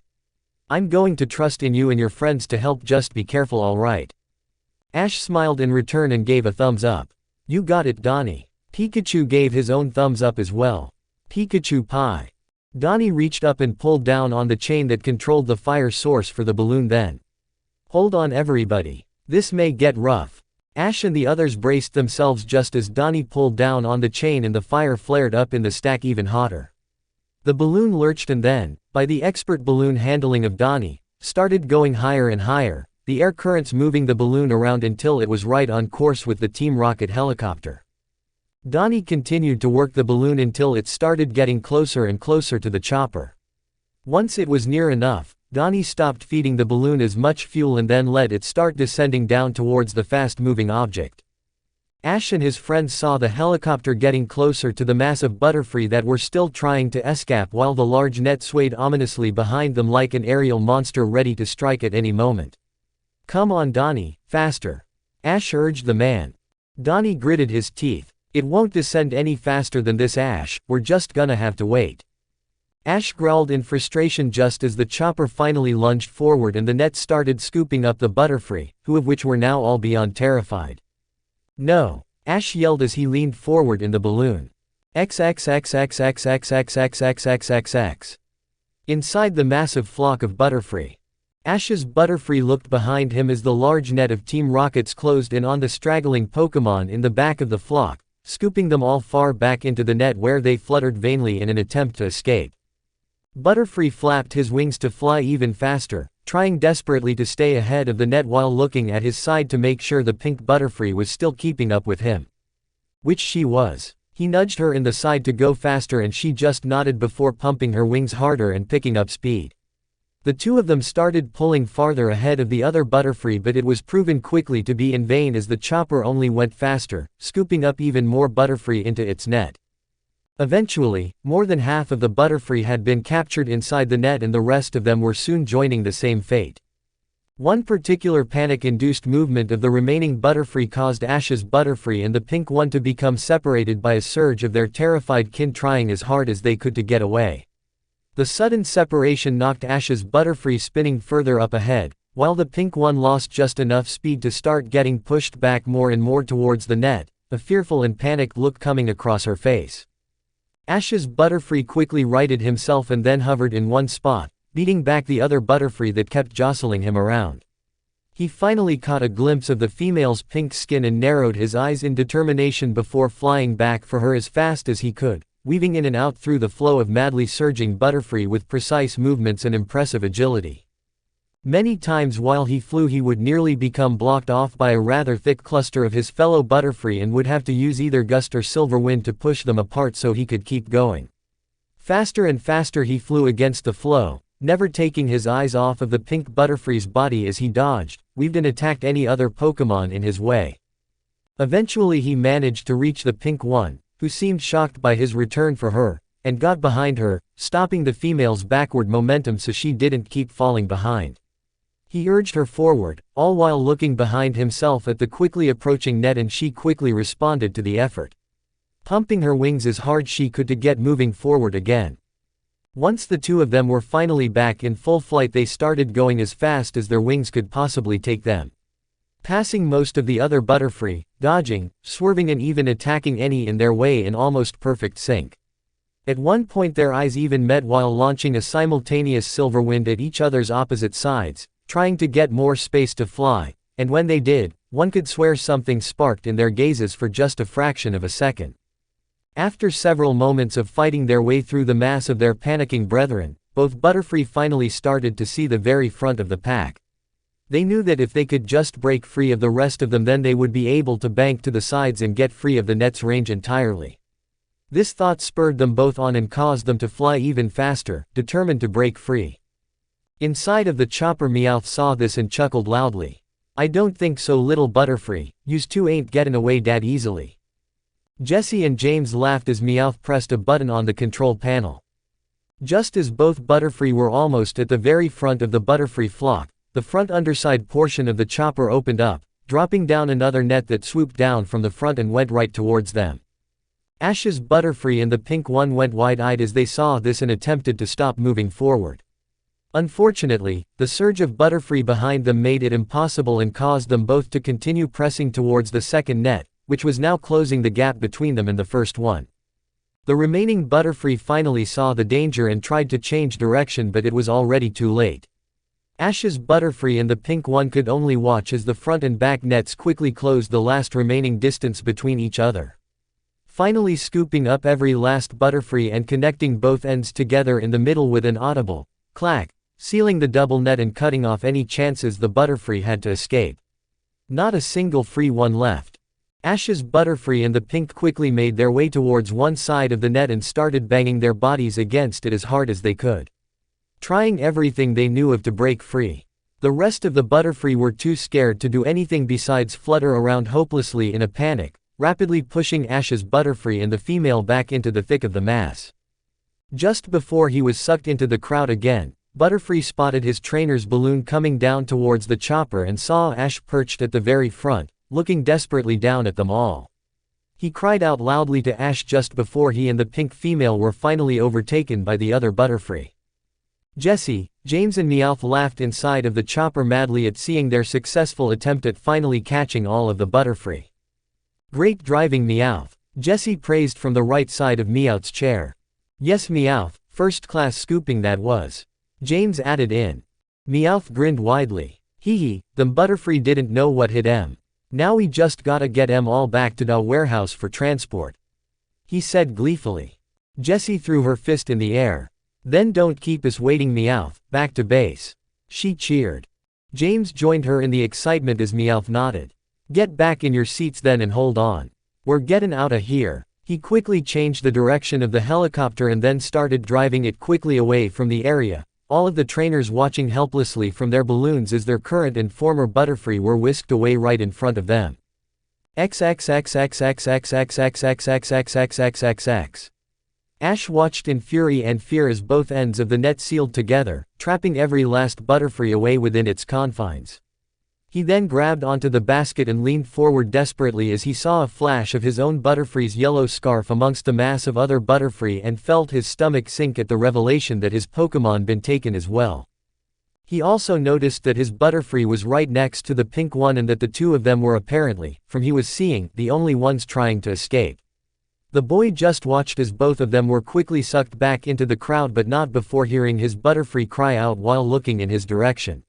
I'm going to trust in you and your friends to help, just be careful, alright?" Ash smiled in return and gave a thumbs up. "You got it, Donnie." Pikachu gave his own thumbs up as well. "Pikachu pie." Donnie reached up and pulled down on the chain that controlled the fire source for the balloon then. "Hold on everybody. This may get rough." Ash and the others braced themselves just as Donnie pulled down on the chain and the fire flared up in the stack even hotter. The balloon lurched and then, by the expert balloon handling of Donnie, started going higher and higher, the air currents moving the balloon around until it was right on course with the Team Rocket helicopter. Donnie continued to work the balloon until it started getting closer and closer to the chopper. Once it was near enough, Donnie stopped feeding the balloon as much fuel and then let it start descending down towards the fast-moving object. Ash and his friends saw the helicopter getting closer to the massive Butterfree that were still trying to escape while the large net swayed ominously behind them like an aerial monster ready to strike at any moment. "Come on Donnie, faster," Ash urged the man. Donnie gritted his teeth. "It won't descend any faster than this, Ash, we're just gonna have to wait." Ash growled in frustration just as the chopper finally lunged forward and the net started scooping up the Butterfree, who of which were now all beyond terrified. "No!" Ash yelled as he leaned forward in the balloon. XXXXXXXXXXXXX. Inside the massive flock of Butterfree. Ash's Butterfree looked behind him as the large net of Team Rocket's closed in on the straggling Pokémon in the back of the flock, scooping them all far back into the net where they fluttered vainly in an attempt to escape. Butterfree flapped his wings to fly even faster, trying desperately to stay ahead of the net while looking at his side to make sure the pink Butterfree was still keeping up with him. Which she was. He nudged her in the side to go faster and she just nodded before pumping her wings harder and picking up speed. The two of them started pulling farther ahead of the other Butterfree, but it was proven quickly to be in vain as the chopper only went faster, scooping up even more Butterfree into its net. Eventually, more than half of the Butterfree had been captured inside the net and the rest of them were soon joining the same fate. One particular panic-induced movement of the remaining Butterfree caused Ash's Butterfree and the pink one to become separated by a surge of their terrified kin trying as hard as they could to get away. The sudden separation knocked Ash's Butterfree spinning further up ahead, while the pink one lost just enough speed to start getting pushed back more and more towards the net, a fearful and panicked look coming across her face. Ash's Butterfree quickly righted himself and then hovered in one spot, beating back the other Butterfree that kept jostling him around. He finally caught a glimpse of the female's pink skin and narrowed his eyes in determination before flying back for her as fast as he could, weaving in and out through the flow of madly surging Butterfree with precise movements and impressive agility. Many times while he flew he would nearly become blocked off by a rather thick cluster of his fellow Butterfree and would have to use either gust or silver wind to push them apart so he could keep going. Faster and faster he flew against the flow, never taking his eyes off of the pink Butterfree's body as he dodged, weaved and attacked any other Pokémon in his way. Eventually he managed to reach the pink one, who seemed shocked by his return for her, and got behind her, stopping the female's backward momentum so she didn't keep falling behind. He urged her forward, all while looking behind himself at the quickly approaching net, and she quickly responded to the effort, pumping her wings as hard she could to get moving forward again. Once the two of them were finally back in full flight, they started going as fast as their wings could possibly take them, passing most of the other Butterfree, dodging, swerving and even attacking any in their way in almost perfect sync. At one point their eyes even met while launching a simultaneous silver wind at each other's opposite sides, trying to get more space to fly, and when they did, one could swear something sparked in their gazes for just a fraction of a second. After several moments of fighting their way through the mass of their panicking brethren, both Butterfree finally started to see the very front of the pack. They knew that if they could just break free of the rest of them, then they would be able to bank to the sides and get free of the net's range entirely. This thought spurred them both on and caused them to fly even faster, determined to break free. Inside of the chopper, Meowth saw this and chuckled loudly. "I don't think so, little Butterfree, yous two ain't gettin' away dat easily." Jessie and James laughed as Meowth pressed a button on the control panel. Just as both Butterfree were almost at the very front of the Butterfree flock, the front underside portion of the chopper opened up, dropping down another net that swooped down from the front and went right towards them. Ash's Butterfree and the pink one went wide-eyed as they saw this and attempted to stop moving forward. Unfortunately, the surge of Butterfree behind them made it impossible and caused them both to continue pressing towards the second net, which was now closing the gap between them and the first one. The remaining Butterfree finally saw the danger and tried to change direction, but it was already too late. Ash's Butterfree and the pink one could only watch as the front and back nets quickly closed the last remaining distance between each other, finally scooping up every last Butterfree and connecting both ends together in the middle with an audible clack, sealing the double net and cutting off any chances the Butterfree had to escape. Not a single free one left. Ash's Butterfree and the pink quickly made their way towards one side of the net and started banging their bodies against it as hard as they could. trying everything they knew of to break free. The rest of the Butterfree were too scared to do anything besides flutter around hopelessly in a panic, rapidly pushing Ash's Butterfree and the female back into the thick of the mass. Just before he was sucked into the crowd again, Butterfree spotted his trainer's balloon coming down towards the chopper and saw Ash perched at the very front, looking desperately down at them all. He cried out loudly to Ash just before he and the pink female were finally overtaken by the other Butterfree. Jessie, James and Meowth laughed inside of the chopper madly at seeing their successful attempt at finally catching all of the Butterfree. Great driving, Meowth, Jessie praised from the right side of Meowth's chair. Yes, Meowth, first class scooping that was, James added in. Meowth grinned widely. Hee hee, them Butterfree didn't know what hit em. Now we just gotta get em all back to da warehouse for transport, he said gleefully. Jessie threw her fist in the air. Then don't keep us waiting, Meowth, back to base, she cheered. James joined her in the excitement as Meowth nodded. Get back in your seats then and hold on. We're getting outta here. He quickly changed the direction of the helicopter and then started driving it quickly away from the area, all of the trainers watching helplessly from their balloons as their current and former Butterfree were whisked away right in front of them. XXXXXXXXXXXXXXXXX. Ash watched in fury and fear as both ends of the net sealed together, trapping every last Butterfree away within its confines. He then grabbed onto the basket and leaned forward desperately as he saw a flash of his own Butterfree's yellow scarf amongst the mass of other Butterfree and felt his stomach sink at the revelation that his Pokémon been taken as well. He also noticed that his Butterfree was right next to the pink one and that the two of them were apparently, from he was seeing, the only ones trying to escape. The boy just watched as both of them were quickly sucked back into the crowd, but not before hearing his Butterfree cry out while looking in his direction.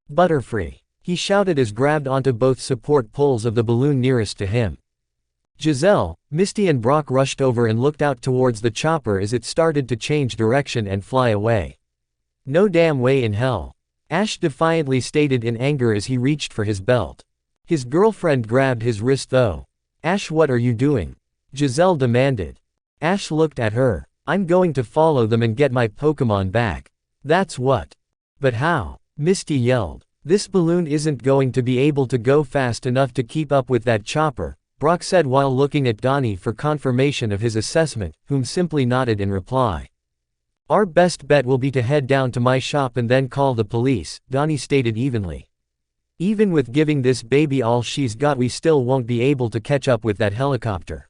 Butterfree, he shouted as grabbed onto both support poles of the balloon nearest to him. Giselle, Misty and Brock rushed over and looked out towards the chopper as it started to change direction and fly away. No damn way in hell, Ash defiantly stated in anger as he reached for his belt. His girlfriend grabbed his wrist though. Ash, what are you doing? Giselle demanded. Ash looked at her. I'm going to follow them and get my Pokémon back. That's what. But how? Misty yelled. This balloon isn't going to be able to go fast enough to keep up with that chopper, Brock said while looking at Donnie for confirmation of his assessment, whom simply nodded in reply. Our best bet will be to head down to my shop and then call the police, Donnie stated evenly. Even with giving this baby all she's got, we still won't be able to catch up with that helicopter.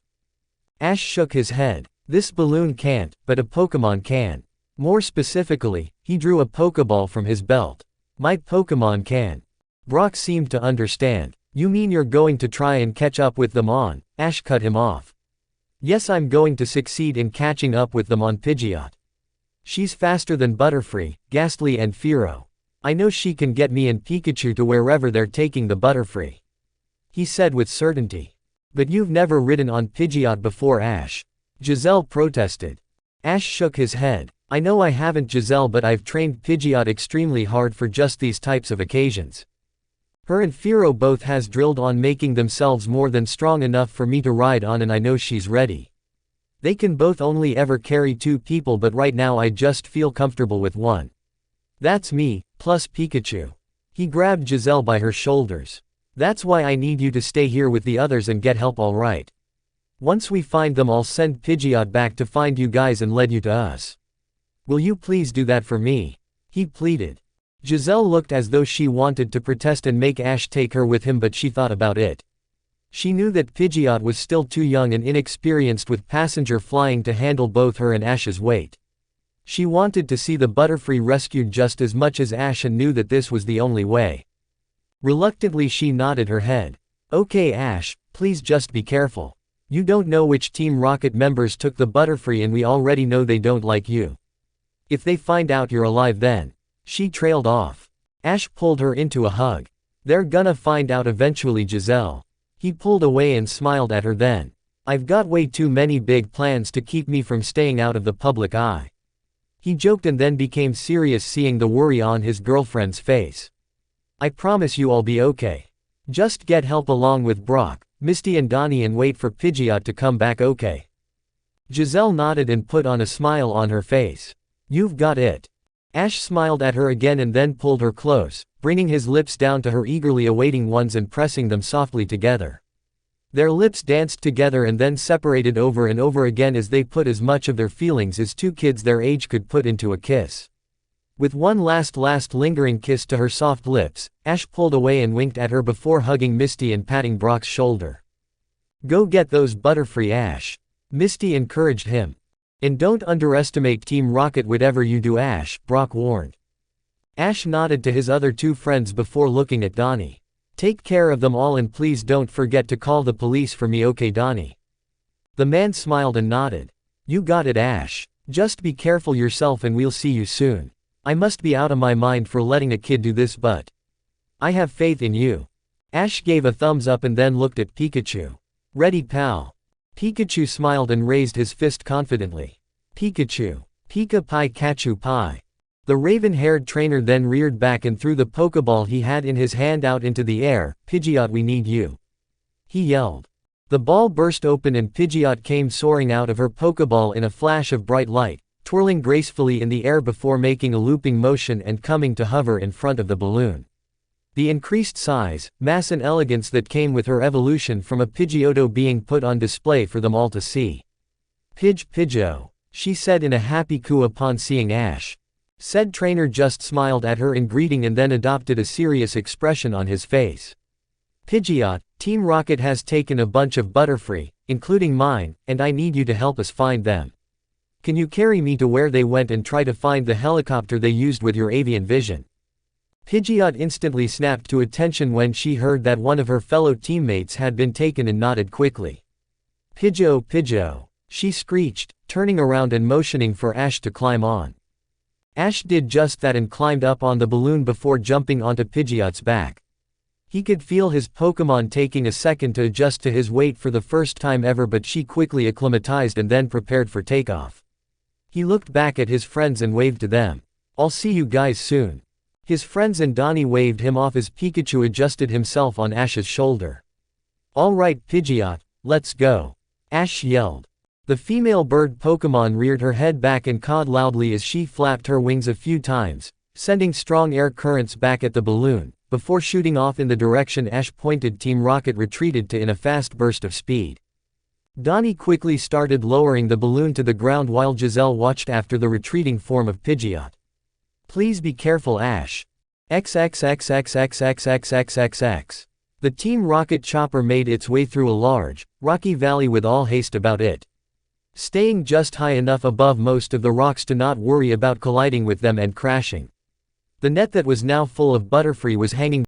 Ash shook his head. This balloon can't, but a Pokémon can. More specifically, he drew a Pokéball from his belt. My Pokémon can. Brock seemed to understand. You mean you're going to try and catch up with them on? Ash cut him off. Yes, I'm going to succeed in catching up with them on Pidgeot. She's faster than Butterfree, Ghastly and Fearow. I know she can get me and Pikachu to wherever they're taking the Butterfree, he said with certainty. But you've never ridden on Pidgeot before, Ash. Giselle protested. Ash shook his head. I know I haven't, Giselle, but I've trained Pidgeot extremely hard for just these types of occasions. Her and Fearow both has drilled on making themselves more than strong enough for me to ride on, and I know she's ready. They can both only ever carry 2 people, but right now I just feel comfortable with 1. That's me, plus Pikachu. He grabbed Giselle by her shoulders. That's why I need you to stay here with the others and get help, alright? Once we find them, I'll send Pidgeot back to find you guys and lead you to us. Will you please do that for me? He pleaded. Giselle looked as though she wanted to protest and make Ash take her with him, but she thought about it. She knew that Pidgeot was still too young and inexperienced with passenger flying to handle both her and Ash's weight. She wanted to see the Butterfree rescued just as much as Ash and knew that this was the only way. Reluctantly she nodded her head. Okay, Ash, please just be careful. You don't know which Team Rocket members took the Butterfree, and we already know they don't like you. If they find out you're alive, then. She trailed off. Ash pulled her into a hug. They're gonna find out eventually, Giselle. He pulled away and smiled at her then. I've got way too many big plans to keep me from staying out of the public eye. He joked and then became serious, seeing the worry on his girlfriend's face. I promise you I'll be okay. Just get help along with Brock, Misty and Donnie and wait for Pidgeot to come back, okay? Giselle nodded and put on a smile on her face. You've got it. Ash smiled at her again and then pulled her close, bringing his lips down to her eagerly awaiting ones and pressing them softly together. Their lips danced together and then separated over and over again as they put as much of their feelings as two kids their age could put into a kiss. With one last lingering kiss to her soft lips, Ash pulled away and winked at her before hugging Misty and patting Brock's shoulder. "Go get those Butterfree, Ash," Misty encouraged him. "And don't underestimate Team Rocket whatever you do, Ash," Brock warned. Ash nodded to his other two friends before looking at Donnie. "Take care of them all and please don't forget to call the police for me, okay Donnie?" The man smiled and nodded. "You got it, Ash. Just be careful yourself and we'll see you soon. I must be out of my mind for letting a kid do this, but I have faith in you." Ash gave a thumbs up and then looked at Pikachu. "Ready, pal?" Pikachu smiled and raised his fist confidently. "Pikachu. Pika Pi Kachu Pi." The raven-haired trainer then reared back and threw the Pokeball he had in his hand out into the air. "Pidgeot, we need you," he yelled. The ball burst open and Pidgeot came soaring out of her Pokeball in a flash of bright light, twirling gracefully in the air before making a looping motion and coming to hover in front of the balloon. The increased size, mass and elegance that came with her evolution from a Pidgeotto being put on display for them all to see. Pidgeot," she said in a happy coo upon seeing Ash. Said trainer just smiled at her in greeting and then adopted a serious expression on his face. "Pidgeot, Team Rocket has taken a bunch of Butterfree, including mine, and I need you to help us find them. Can you carry me to where they went and try to find the helicopter they used with your avian vision?" Pidgeot instantly snapped to attention when she heard that one of her fellow teammates had been taken and nodded quickly. Pidgeot," she screeched, turning around and motioning for Ash to climb on. Ash did just that and climbed up on the balloon before jumping onto Pidgeot's back. He could feel his Pokémon taking a second to adjust to his weight for the first time ever, but she quickly acclimatized and then prepared for takeoff. He looked back at his friends and waved to them. "I'll see you guys soon." His friends and Donnie waved him off as Pikachu adjusted himself on Ash's shoulder. "All right Pidgeot, let's go," Ash yelled. The female bird Pokémon reared her head back and cawed loudly as she flapped her wings a few times, sending strong air currents back at the balloon, before shooting off in the direction Ash pointed. Team Rocket retreated to in a fast burst of speed. Donnie quickly started lowering the balloon to the ground while Giselle watched after the retreating form of Pidgeot. "Please be careful, Ash." XXXXXXXXXX. The Team Rocket chopper made its way through a large, rocky valley with all haste about it, staying just high enough above most of the rocks to not worry about colliding with them and crashing. The net that was now full of Butterfree was hanging